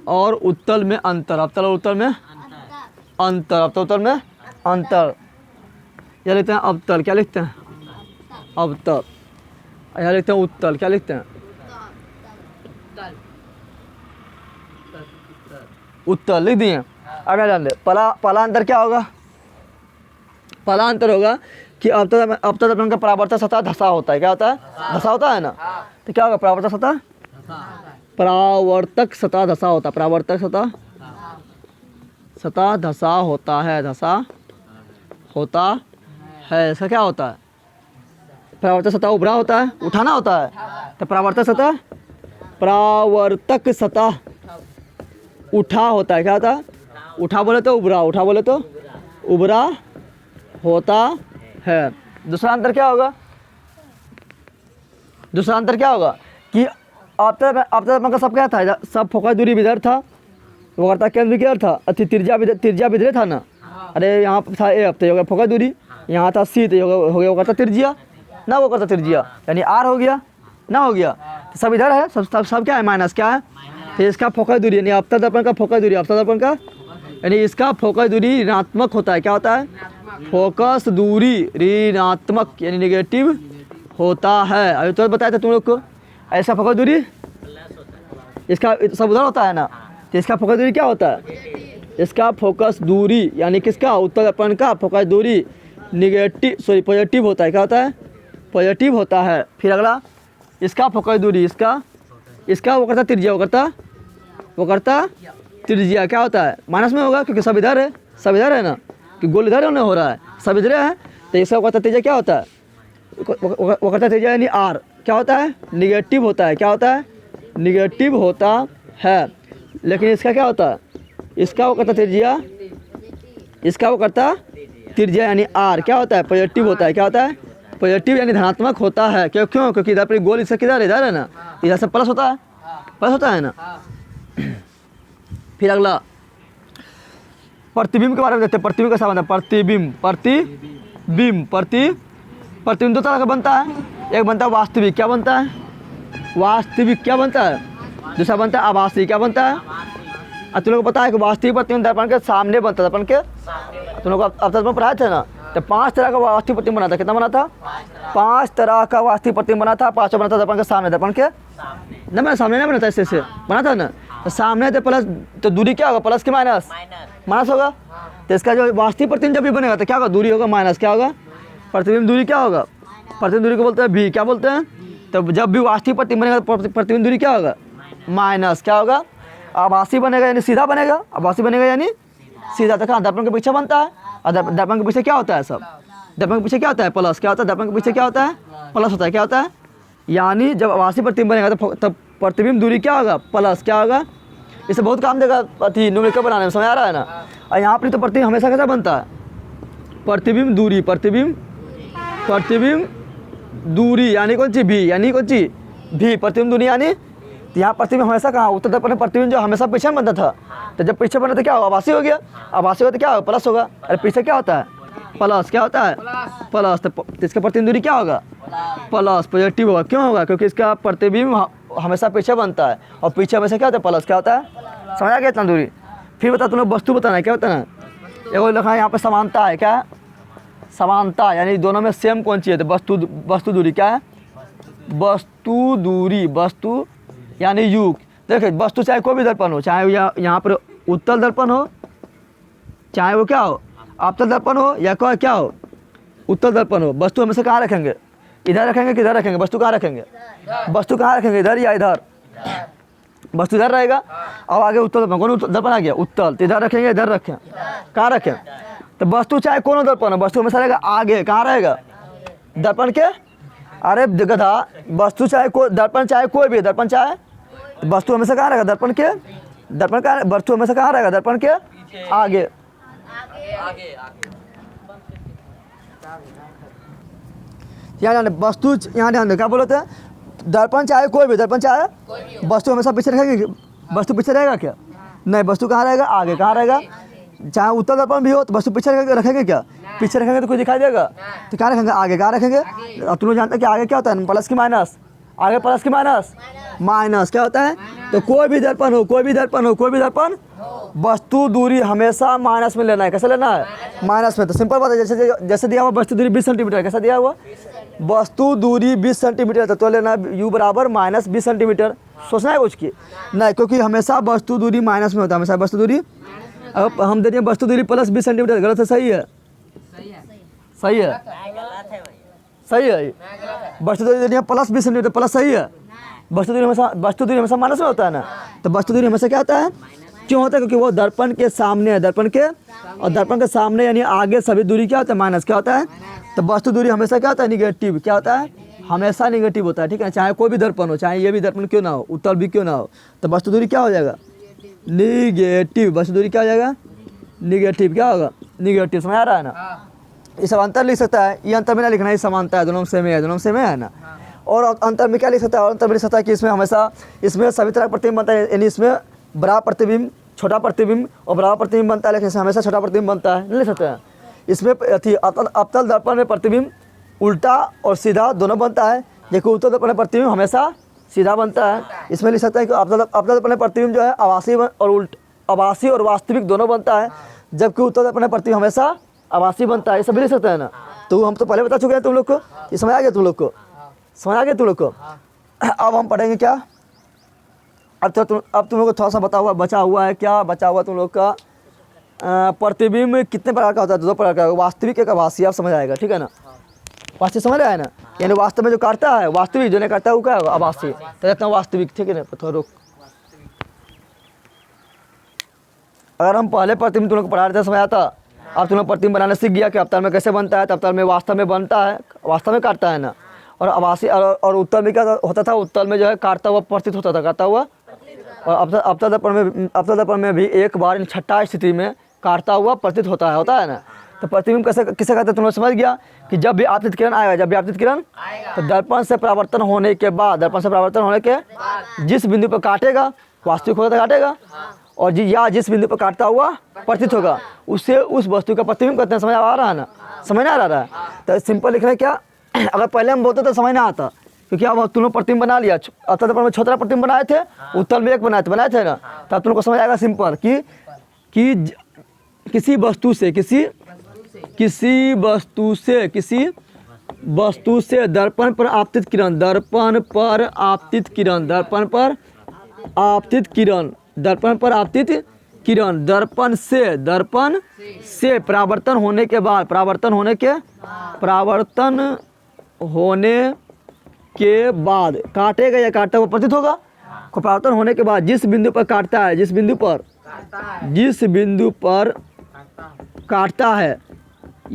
और उत्तल में अंतर, अवतल और उत्तल में अंतर, अवतल उत्तल में अंतर। यह लिखते हैं अवतल, क्या लिखते हैं अवतल, यहाँ लिखते हैं उत्तल, क्या लिखते हैं उत्तल, लिख दिए। अब यहाँ जान ले पहला अंतर क्या होगा, पहला अंतर होगा कि अवतल दर्पण का परावर्तक सतह धसा होता है, क्या होता है धसा होता है ना। तो क्या होगा परावर्तक सतह, परावर्तक सतह धसा होता है, परावर्तक सतह धसा होता है, धसा होता है। इसका क्या होता है, परावर्तक सतह उभरा होता है, उठाना होता है। तो परावर्तक सतह उठा होता है, क्या होता है उठा बोले तो उभरा, उठा बोले तो उभरा होता है। दूसरा अंतर क्या होगा, दूसरा अंतर क्या होगा कि अवतल दर्पण का सब क्या था, सब फोकस दूरी इधर था, वो करता केंद्र किधर था, अति त्रिज्या इधर था ना। अरे यहाँ था ए, अब तो हो गया फोकस दूरी, यहाँ था सी तो हो गया वो करता त्रिज्या ना, वो करता त्रिज्या यानी आर हो गया ना, हो गया। तो सब इधर है, सब क्या है माइनस, क्या है। तो इसका फोकस दूरी यानी अवतल दर्पण का फोकस दूरी, अवतल दर्पण का यानी इसका फोकस दूरी ऋणात्मक होता है, क्या होता है फोकस दूरी ऋणात्मक यानी नेगेटिव होता है। अभी तो बताया था तुम लोग को, ऐसा फोकस दूरी इसका सब उधर होता है ना। तो इसका फोकस दूरी क्या होता है, इसका फोकस दूरी यानी किसका उत्तल दर्पण का फोकस दूरी पॉजिटिव होता है, क्या होता है पॉजिटिव होता है। फिर अगला इसका फोकस दूरी, इसका वो करता त्रिज्या, वो करता त्रिज्या क्या होता है माइनस में होगा, क्योंकि सब इधर है ना, कि गोल इधर नहीं हो रहा है, सब इधर है। तो इसका वो करता त्रिज्या क्या होता है, वो करता त्रिज्या यानी आर क्या होता है निगेटिव होता है, क्या होता है निगेटिव होता है। लेकिन इसका क्या होता है, इसका वो करता त्रिज्या, इसका वो करता त्रिज्या यानी आर क्या होता है पॉजिटिव होता है, क्या होता है पॉजिटिव यानी धनात्मक होता है। क्यों क्योंकि इधर पर गोल इसका किधर इधर है ना, इधर से प्लस होता है ना। फिर अगला प्रतिबिंब के बारे में देखते हैं, प्रतिबिंब कैसा बनता है, प्रतिबिंब दो तरह का बनता है, एक बनता है वास्तविक, क्या बनता है वास्तविक, क्या बनता है दूसरा बनता है आभासी, क्या बनता है। और तुम लोग को पता है कि वास्तविक प्रतिबिंब दर्पण के सामने बनता है, दर्पण के तुम लोग अब तक पढ़ाए थे ना। तो 5 तरह का वास्तविक प्रतिबिंब बना था, कितना बना था 5 तरह का वास्तविक प्रतिबिंब बना था। 5 बना था दर्पण के सामने, दर्पण के न बना सामने नहीं बना था, ऐसे बना था ना। तो सामने तो प्लस, तो दूरी क्या होगा प्लस की माइनस होगा। तो इसका जो वास्तविक प्रतिबिंब जब भी बनेगा तो क्या होगा दूरी होगा माइनस, क्या होगा प्रतिबिंब दूरी क्या होगा, प्रतिबिंब दूरी को बोलते हैं भी, क्या बोलते हैं। तो जब भी वास्तविक प्रतिबिंब बनेगा तो प्रतिबिंब दूरी क्या होगा माइनस, क्या होगा आभासी बनेगा यानी सीधा बनेगा, आभासी बनेगा यानी सीधा। तो कहाँ दर्पण के पीछे बनता है, और दर्पण के पीछे क्या होता है सब, दर्पण के पीछे क्या होता है प्लस, क्या होता है दर्पण के पीछे क्या होता है प्लस होता है, क्या होता है, यानी जब आभासी प्रतिबिंब बनेगा तब प्रतिबिंब दूरी क्या होगा प्लस, क्या होगा, इससे बहुत काम देगा न्यूमेरिकल बनाने में, समझ आ रहा है ना। और यहाँ पर तो प्रतिबिंब हमेशा कैसा बनता है, प्रतिबिंब दूरी, प्रतिबिंब दूरी यानी कौन सी भी, यानी कौन सी भी, प्रतिबिंब दूरी यानी, तो यहाँ प्रतिबिंब हमेशा कहाँ उत्तर दर्पण में प्रतिबिंब जो हमेशा पीछे बनता था, तो जब पीछे बना तो क्या होगा आभासी हो गया, आभासी होगा तो क्या होगा प्लस होगा, अरे पीछे क्या होता है प्लस, क्या होता है प्लस, तो इसका प्रतिबिंब दूरी क्या होगा प्लस, पॉजिटिव होगा, क्यों होगा, क्योंकि इसका प्रतिबिंब हमेशा पीछे बनता है और पीछे हमेशा क्या होता है प्लस, क्या होता है, समझ आ गया इतना दूरी। फिर बता तुम लोग वस्तु बताना है, क्या बताना है, एगो लिखा है यहाँ पे समानता है, क्या समानता, यानी दोनों में सेम कौन सी है, तो वस्तु दूरी क्या है, वस्तु दूरी, वस्तु यानी युग। देखिए वस्तु चाहे कोई भी दर्पण हो, चाहे यहाँ पर उत्तल दर्पण हो, चाहे वो क्या हो अवतल दर्पण हो, या क्या हो उत्तल दर्पण हो, वस्तु हमेशा कहाँ रखेंगे, इधर रखेंगे कि इधर रखेंगे, वस्तु कहाँ रखेंगे, वस्तु कहाँ रखेंगे, इधर या इधर, वस्तु इधर रहेगा। अब आगे उत्तल दर्पण, कौन दर्पण आ गया उत्तल, तो इधर रखेंगे इधर रखें, कहाँ रखें, तो वस्तु चाहे कौन दर्पण हो, वस्तु हमेशा रहेगा आगे, कहाँ रहेगा दर्पण के, अरे गधा, वस्तु चाहे कोई दर्पण, चाहे कोई भी दर्पण, चाहे वस्तु हमेशा कहाँ रहेगा दर्पण के, दर्पण का वस्तु हमेशा कहाँ रहेगा दर्पण के आगे। यहाँ वस्तु, यहाँ ध्यान दे क्या बोलते हैं, दर्पण चाहे कोई भी, दर्पण चाहे वस्तु हमेशा पीछे रखेगी, वस्तु पीछे रहेगा क्या, नहीं, वस्तु कहाँ रहेगा आगे, कहाँ रहेगा, चाहे उत्तर दर्पण भी हो तो वस्तु पीछे रखेंगे क्या, पीछे रखेंगे तो कोई दिखाई देगा, तो क्या रखेंगे आगे, कहाँ रखेंगे, अब तुम लोग जानते हैं कि आगे क्या होता है प्लस की माइनस, आगे प्लस की माइनस, माइनस क्या होता है, तो कोई भी दर्पण हो, कोई भी दर्पण हो, कोई भी दर्पण, वस्तु दूरी हमेशा माइनस में लेना है, कैसे लेना है माइनस में, तो सिंपल बात है, जैसे दिया हुआ वस्तु दूरी 20 सेंटीमीटर, कैसा दिया हुआ वस्तु दूरी 20 सेंटीमीटर, तो लेना u बराबर माइनस 20 सेंटीमीटर, सोचना है कुछ की नहीं, क्योंकि हमेशा वस्तु दूरी माइनस में होता है, हमेशा वस्तु दूरी, अब हम दे दिए वस्तु दूरी प्लस 20 सेंटीमीटर, गलत है सही है, सही है, सही है, वस्तु दूरी दे दिया प्लस 20 सेंटीमीटर, प्लस सही है, वस्तु दूरी हमेशा माइनस में होता है ना, तो वस्तु दूरी हमेशा क्या होता है, क्यों होता है, क्योंकि वो दर्पण के सामने है, दर्पण के, और दर्पण के सामने यानी आगे सभी दूरी क्या होता है माइनस, क्या होता है, तो वस्तु दूरी हमेशा क्या होता है निगेटिव, क्या होता है हमेशा निगेटिव होता है, ठीक है, चाहे कोई भी दर्पण हो, चाहे ये भी दर्पण क्यों ना हो, उत्तल भी क्यों ना हो, तो वस्तु दूरी क्या हो जाएगा निगेटिव, वस्तु दूरी क्या हो जाएगा निगेटिव, क्या होगा निगेटिव, समझ आ रहा है ना। ये सब अंतर लिख सकता है, ये अंतर में ना लिखना, ये समानता है, दोनों सेम है, दोनों सेम है ना। और अंतर में क्या लिख सकता है, और अंतर में लिख सकता है कि इसमें हमेशा इसमें सभी तरह का प्रतिबिंब बनता है, यानी इसमें बड़ा प्रतिबिंब, छोटा प्रतिबिंब और बड़ा प्रतिबिंब बनता है, लेकिन इसमें हमेशा छोटा प्रतिबिंब बनता है, नहीं लिख सकते हैं। इसमें अवतल दर्पण में प्रतिबिंब उल्टा और सीधा दोनों बनता है, जबकि उत्तल दर्पण में प्रतिबिंब हमेशा सीधा बनता है। इसमें लिख सकते हैं कि अवतल दर्पण में प्रतिबिंब जो है आभासी और वास्तविक दोनों बनता है, जबकि उत्तल दर्पण में प्रतिबिंब हमेशा आभासी बनता है, ये सभी लिख सकते हैं ना। तो हम तो पहले बता चुके हैं तुम लोग को, ये समझ आ गया तुम लोग को, समझ आ गया तुम लोग को। अब हम पढ़ेंगे क्या, अब तुम लोग को थोड़ा सा बचा हुआ है, क्या बचा हुआ तुम लोग का, प्रतिबिंब कितने प्रकार का होता है, दो प्रकार का, वास्तविक एक आभासी, आप समझ आएगा, ठीक है ना। वास्तविक समझ आया ना, यानी वास्तव में जो काटता है वास्तविक, जो नहीं काटता है वो क्या होगा आभासी, तो इतना वास्तविक, ठीक है ना। थोड़ा रुक, अगर हम पहले प्रतिबिंब तुम लोग को पढ़ा रहे थे समझ आता, अब तुम लोग प्रतिबिंब बनाने सीख गया कि अवतल में कैसे बनता है, अवतल में वास्तव में बनता है, वास्तव में काटता है ना। और आभासी और उत्तल में क्या होता था, उत्तल में जो है काटता हुआ प्रतीत होता था, काटता हुआ, और अवतल दर्पण में भी एक बार इन छठा स्थिति में काटता हुआ प्रतीत होता है ना। तो प्रतिबिंब कैसे किसे कहते हैं तुम लोग समझ गया कि जब भी आपतित किरण आएगा, जब भी आपतित किरण, तो दर्पण से परावर्तन होने के बाद, दर्पण से परावर्तन होने के जिस बिंदु पर काटेगा वास्तविक होगा तो काटेगा, और या जिस बिंदु पर काटता हुआ प्रतीत होगा उससे उस वस्तु का प्रतिबिंब कहते हैं। समझ आ रहा है ना, समझ ना आ रहा है। तो सिंपल लिख रहे हैं क्या, अगर पहले हम बोलते तो समझ ना आता, क्योंकि अब तुम लोग प्रतिबिंब बना लिया, अवतल दर्पण में छोटा प्रतिबिंब बनाए थे, उत्तल में एक बनाए थे ना, तब तुम लोग को समझ आएगा सिंपल कि किसी वस्तु से दर्पण पर आपतित किरण, दर्पण पर आपतित किरण, दर्पण से परावर्तन होने के बाद, परावर्तन होने के बाद काटेगा या काटता हुआ प्रतीत होगा। परावर्तन होने के बाद जिस बिंदु पर काटता है, जिस बिंदु पर काटता है,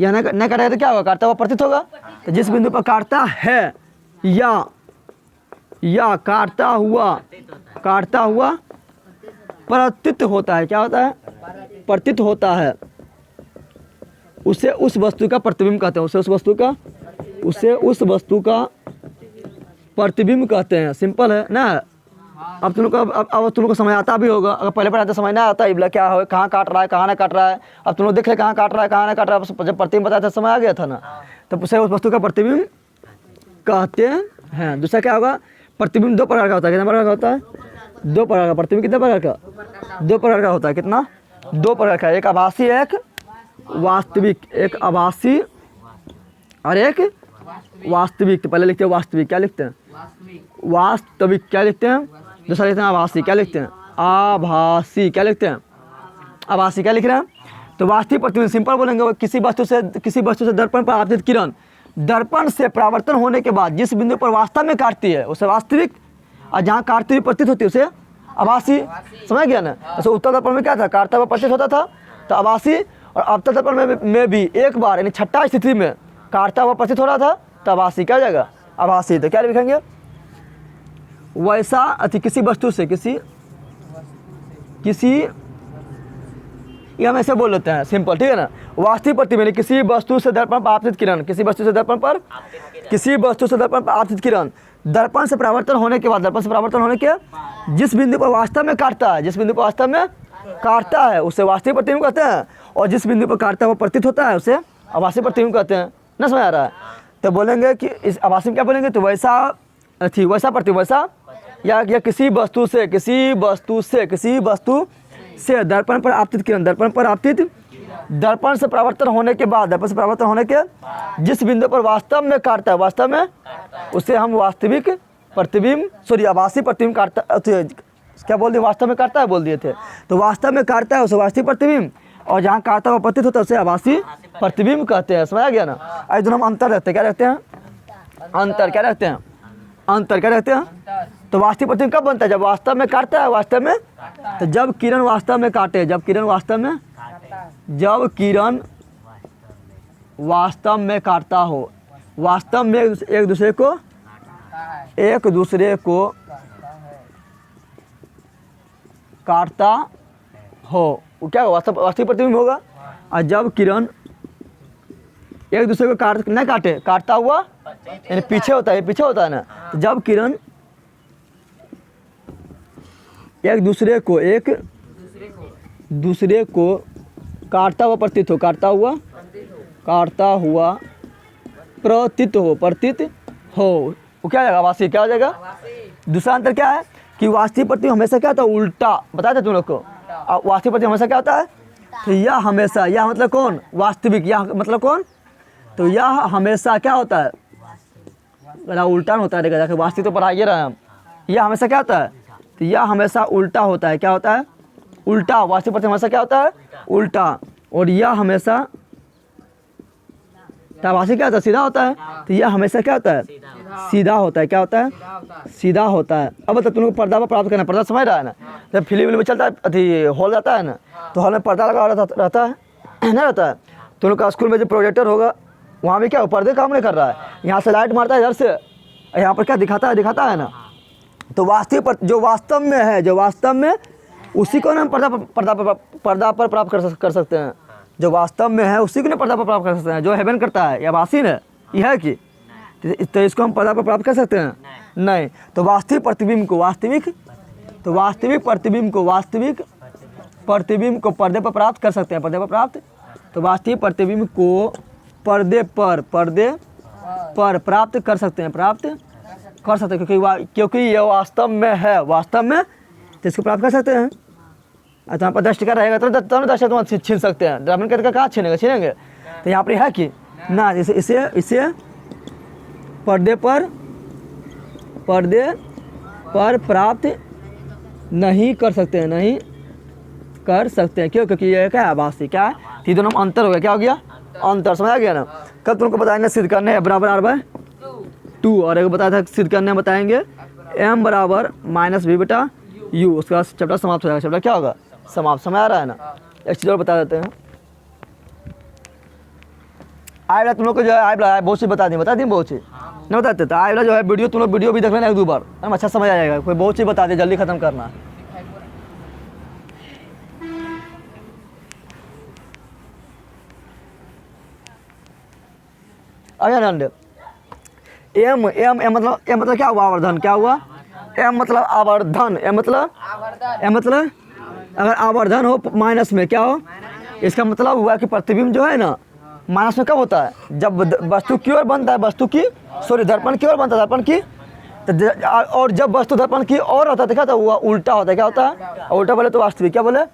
या न काटेगा तो क्या होगा, काटता हुआ प्रतीत होगा। तो जिस बिंदु पर काटता है या काटता हुआ प्रतीत होता है, क्या होता है, प्रतीत होता है, उसे उस वस्तु का प्रतिबिंब कहते हैं। उसे उस वस्तु का प्रतिबिंब कहते हैं। सिंपल है ना। अब तुम लोग को समझ आता भी होगा। अगर पहले पढ़ाते समझ ना आता इबला क्या है, कहाँ काट रहा है, कहाँ ना काट रहा है। अब तुम लोग देख रहे कहाँ काट रहा है, कहाँ ना काट रहा है। जब प्रतिबिंब बताया था समय आ गया था ना, तो उसे उस वस्तु का प्रतिबिंब कहते हैं। दूसरा क्या होगा, प्रतिबिंब दो प्रकार का होता है। कितना प्रकार का होता है, दो प्रकार का। प्रतिबिंब कितने प्रकार का, दो प्रकार का होता है। कितना, दो प्रकार का। एक आभासी, एक वास्तविक। एक आभासी और एक वास्तविक। तो पहले लिखते हैं वास्तविक, क्या लिखते हैं, वास्तविक क्या लिखते हैं। दूसरा लिखते हैं आभासी, क्या लिखते हैं, आभासी। क्या लिखते हैं, आभासी। क्या लिख रहे हैं, तो वास्तविक प्रतिबिंब सिंपल बोलेंगे, किसी वस्तु से दर्पण पर आपतित किरण दर्पण से परावर्तन होने के बाद जिस बिंदु पर वास्तव में काटती है उसे वास्तविक, और जहाँ काटती हुई प्रतीत होती है उसे आभासी। समझ गया ना। जैसे उत्तर दर्पण में क्या था, काटता हुआ प्रतीत होता था, तो आभासी। और अवतल दर्पण में भी एक बार यानी छठा स्थिति में काटता हुआ प्रतीत हो रहा था, तो आभासी। क्या हो जाएगा, आभासी। तो क्या लिखेंगे, वैसा अति किसी वस्तु से किसी ये हम ऐसे बोल लेते हैं सिंपल, ठीक है ना। वास्तविक प्रतिबिंब किसी वस्तु से दर्पण पर आपतित किरण, किसी वस्तु से दर्पण पर आपतित किरण दर्पण से परावर्तन होने के बाद, जिस बिंदु पर वास्तव में काटता है, उसे वास्तविक प्रतिबिंब कहते हैं। और जिस बिंदु पर काटता हुआ प्रतीत होता है उसे आभासी प्रतिबिंब कहते हैं। ना समझ आ रहा है। तो बोलेंगे कि इस आभासी में क्या बोलेंगे, तो वैसा प्रतिबिंब या किसी वस्तु से दर्पण पर आपतित किरण, दर्पण से परावर्तन होने के जिस बिंदु पर वास्तव में काटता है, उसे हम वास्तविक प्रतिबिंब आभासी प्रतिबिंब काटता, क्या बोल दिए, वास्तव में काटता है बोल दिए थे। तो वास्तव में काटता है उसे वास्तविक प्रतिबिंब, और जहाँ काटता हुआ प्रतीत होता है उसे आभासी प्रतिबिंब कहते हैं। समझ गया ना। आज दोनों हम अंतर रखते हैं, क्या रखते हैं, अंतर क्या रखते हैं। तो वास्तविक प्रतिबिंब कब बनता है, जब वास्तव में काटता है, तो जब किरण वास्तव में काटे, जब किरण वास्तव में काटता हो, वास्तव में एक दूसरे को काटता हो, वो क्या होगा, वास्तविक प्रतिबिंब होगा। और जब किरण एक दूसरे को काटता हुआ यानी पीछे होता है ना, तो जब किरण एक दूसरे को काटता हुआ प्रतीत हो, वो क्या हो जाएगा, आभासी। क्या हो जाएगा। दूसरा अंतर क्या है कि वास्तविक प्रतिबिंब हमेशा क्या होता है, उल्टा। बताया था तुम लोग को, वास्तविक प्रतिबिंब हमेशा क्या होता है, तो यह हमेशा, यह मतलब कौन, वास्तविक, यह मतलब कौन, तो यह हमेशा क्या होता है, उल्टा होता है। देखा वास्तविक तो पढ़ा रहे हैं हम। यह हमेशा क्या होता है, तो यह हमेशा उल्टा होता है। क्या होता है, उल्टा। वास्तविक प्रतिबिंब हमेशा क्या होता है, उल्टा। और यह हमेशा आभासी क्या होता है, सीधा होता है। तो यह हमेशा क्या होता है, सीधा होता है। क्या होता है, सीधा होता है। अब बता तुम लोग पर्दा पर प्राप्त करना, पर्दा समझ रहा है ना। जब फिल्म में चलता है, अथी हॉल जाता है ना, तो हॉल में पर्दा लगा रहता है ना, रहता है। तुम लोग का स्कूल में जो प्रोजेक्टर होगा, वहाँ भी क्या पर्दे काम नहीं कर रहा है। यहाँ से लाइट मारता है इधर से, यहाँ पर क्या दिखाता है ना। तो वास्तविक जो वास्तव में उसी को हम पर्दा पर प्राप्त कर सकते हैं। जो वास्तव में है उसी को ना पर्दा पर प्राप्त कर सकते हैं। जो हेवन करता है या वासी है, यह है कि तो इसको हम पर्दा पर प्राप्त कर सकते हैं, नहीं। तो वास्तविक प्रतिबिंब को पर्दे पर प्राप्त कर सकते हैं, पर्दे पर प्राप्त। तो वास्तविक प्रतिबिंब को पर्दे पर प्राप्त कर सकते हैं, क्योंकि ये वास्तव में तो इसको प्राप्त कर सकते हैं। तो यहाँ पर 10 टिका रहेगा तो 10 तुम छीन सकते हैं। ड्रामन करके कहाँ छीनेंगे। तो यहाँ पर है कि ना, इसे पर्दे पर प्राप्त नहीं कर सकते हैं, क्यों, क्योंकि ये क्या है, आभासी। क्या है, ये दोनों में अंतर हो गया। क्या हो गया, अंतर। समझ आ गया ना। कल तुमको बताएंगे सिद्ध करने है बराबर r/2, और एक बताया था सिद्ध करने बताएंगे m बराबर -v/u। उसके बाद चैप्टर समाप्त हो जाएगा। चैप्टर क्या होगा, समाप्त। समझ आ रहा है ना। एक चीज़ और बता देते हैं, आए वाला तुम लोग को जो है आए वाला बहुत चीज़ बता दी बहुत चीज़ नहीं बताते। तो आए वाला जो है वीडियो तुम लोग वीडियो भी देख लेना 1-2 बार, हम अच्छा समझ आ जाएगा। कोई बहुत चीज़ बता दे, जल्दी खत्म करना है। एम एम एम मतलब क्या हुआ? आवर्धन। क्या हुआ? एम मतलब आवर्धन। एम मतलब अगर आवर्धन हो माइनस में क्या हो? इसका मतलब हुआ कि प्रतिबिंब जो है ना माइनस में कब होता है? जब वस्तु की ओर बनता है, वस्तु की दर्पण की ओर बनता है, दर्पण की। तो और जब वस्तु दर्पण की ओर होता है तो क्या होता है? हुआ उल्टा होता है। क्या होता है? उल्टा बोले तो वास्तविक। क्या बोले?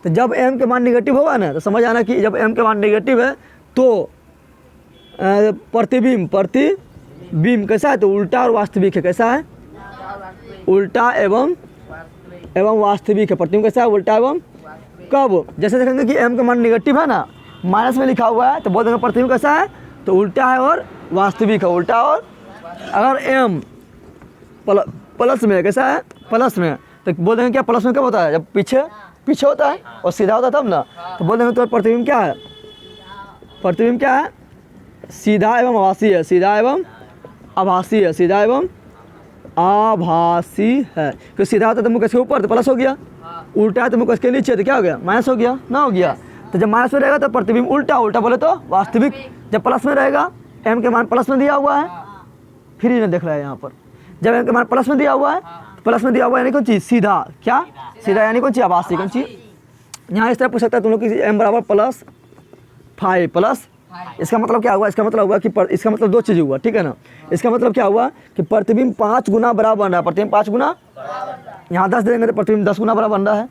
तो जब एम के मान निगेटिव होगा ना तो समझ आना कि जब एम के मान निगेटिव है तो प्रतिबिंब कैसा है? तो उल्टा और वास्तविक है। कैसा है? उल्टा एवं वास्तविक है। प्रतिबिंब कैसा है? उल्टा एवं। कब? जैसे देखेंगे कि एम का मान निगेटिव है ना, माइनस में लिखा हुआ है, तो बोल देंगे प्रतिबिंब कैसा है? तो उल्टा है और वास्तविक है। उल्टा और अगर एम प्लस में कैसा है? प्लस में, तो बोल देंगे क्या प्लस में कब होता है? जब पीछे होता है और सीधा होता है तब ना। तो बोल देंगे तो प्रतिबिंब क्या है? प्रतिबिंब क्या है? सीधा एवं आभासी है। सीधा एवं आभासी है। सीधा एवं आभासी है। क्योंकि सीधा होता है तो मुख इसके ऊपर तो प्लस हो गया, उल्टा है तो मुख इसके नीचे तो क्या हो गया? माइनस हो गया ना। हो गया तो जब माइनस में रहेगा तो प्रतिबिंब उल्टा, उल्टा बोले तो वास्तविक। जब प्लस में रहेगा, एम के मान प्लस में दिया हुआ है, फिर ही देख रहा है यहाँ पर, जब एम के मान प्लस में दिया हुआ है, प्लस में दिया हुआ है यानी कौन चीज़? सीधा। क्या? सीधा यानी कौन चीज़? आभासी। कौन चीज़? यहाँ इस तरह पूछ सकता है तुम लोग कि एम बराबर +5 प्लस, इसका मतलब क्या हुआ? इसका मतलब हुआ कि इसका मतलब 2 चीज़ हुआ, ठीक है ना। इसका मतलब क्या हुआ कि प्रतिबिंब 5 गुना बड़ा बन रहा है। प्रतिबिंब 5 गुना, यहाँ 10 दे देंगे तो प्रतिबिंब 10 गुना बड़ा बन रहा है।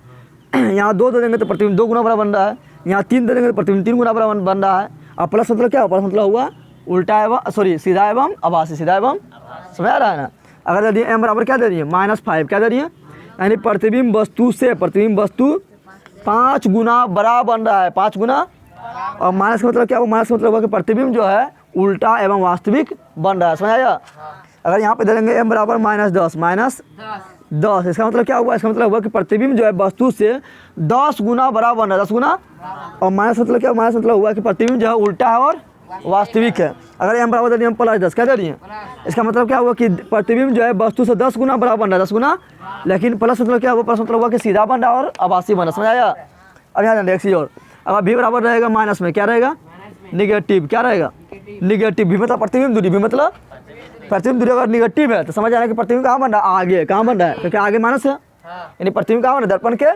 यहाँ 2 दे देंगे तो प्रतिबिंब 2 गुना बड़ा बन रहा है। यहाँ 3 दे देंगे तो प्रतिबिंब 3 गुना बड़ा बन रहा है। और प्लस मतलब क्या? प्लस मतलब हुआ उल्टा एवं सीधा एवं आभासी। सीधा एवं, समझ आ रहा है ना। अगर दे दिए एम बराबर क्या दे दिए? -5। क्या दे दिए? यानी प्रतिबिंब वस्तु से 5 गुना बड़ा बन रहा है। 5 गुना। और माइनस का मतलब क्या हुआ? माइनस का मतलब हुआ कि प्रतिबिंब जो है उल्टा एवं वास्तविक बन रहा है। समझ आया? अगर यहाँ पे दे देंगे एम बराबर -10, इसका मतलब क्या हुआ? इसका मतलब हुआ कि प्रतिबिंब जो है वस्तु से 10 गुना बड़ा बन रहा है। 10 गुना। और माइनस मतलब क्या? माइनस मतलब हुआ कि प्रतिबिंब जो है उल्टा है और वास्तविक है। अगर एम बराबर दे दिए +10, क्या दे दिए? इसका मतलब क्या हुआ कि प्रतिबिंब जो है वस्तु से 10 गुना बड़ा बन रहा है। 10 गुना। लेकिन प्लस मतलब क्या हुआ? प्लस मतलब हुआ कि सीधा बन रहा है और आभासी बन रहा है। समझ आया? अब यहाँ एक चीज़ और, अगर भी बराबर रहेगा माइनस में, क्या रहेगा? निगेटिव। क्या रहेगा? निगेटिव। भी मतलब प्रतिबिंब दूरी। भी मतलब प्रतिबिंब दूरी अगर निगेटिव है तो समझ आना कि प्रतिबिंब कहाँ बन रहा है? आगे। कहाँ बन रहा है? क्योंकि आगे माइनस है, यानी प्रतिबिंब कहाँ बन रहा है? दर्पण के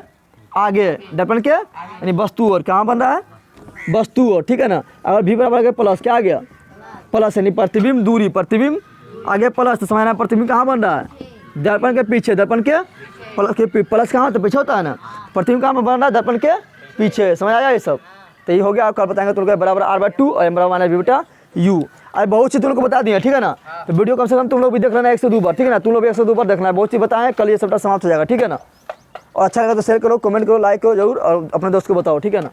आगे। दर्पण के यानी वस्तु और कहाँ बन रहा है? वस्तु और, ठीक है ना। अगर भी बराबर गया प्लस, क्या आ गया? प्लस, यानी प्रतिबिंब दूरी। प्रतिबिंब आगे प्लस, तो समझना प्रतिबिंब कहाँ बन रहा है? दर्पण के पीछे। दर्पण के प्लस कहाँ तो पीछे होता है ना। प्रतिबिंब कहाँ बन रहा है? दर्पण के पीछे। समझ आया ये सब? तो ये हो गया। कल बताएंगे तुम लोग बराबर r/2 और एम बराबर -v/u। आज बहुत चीज़ तुम लोग को बता दिया, ठीक है ना। तो वीडियो कम से कम तुम लोग भी देख लेना 1 से 2 बार, ठीक है ना। तुम लोग भी 1 से 2 बार देखना है। बहुत चीज़ बताएं, कल ये सबटा समाप्त हो जाएगा, ठीक है ना। और अच्छा लगा तो शेयर करो, कमेंट करो, लाइक करो जरूर, और अपने दोस्त को बताओ, ठीक है ना।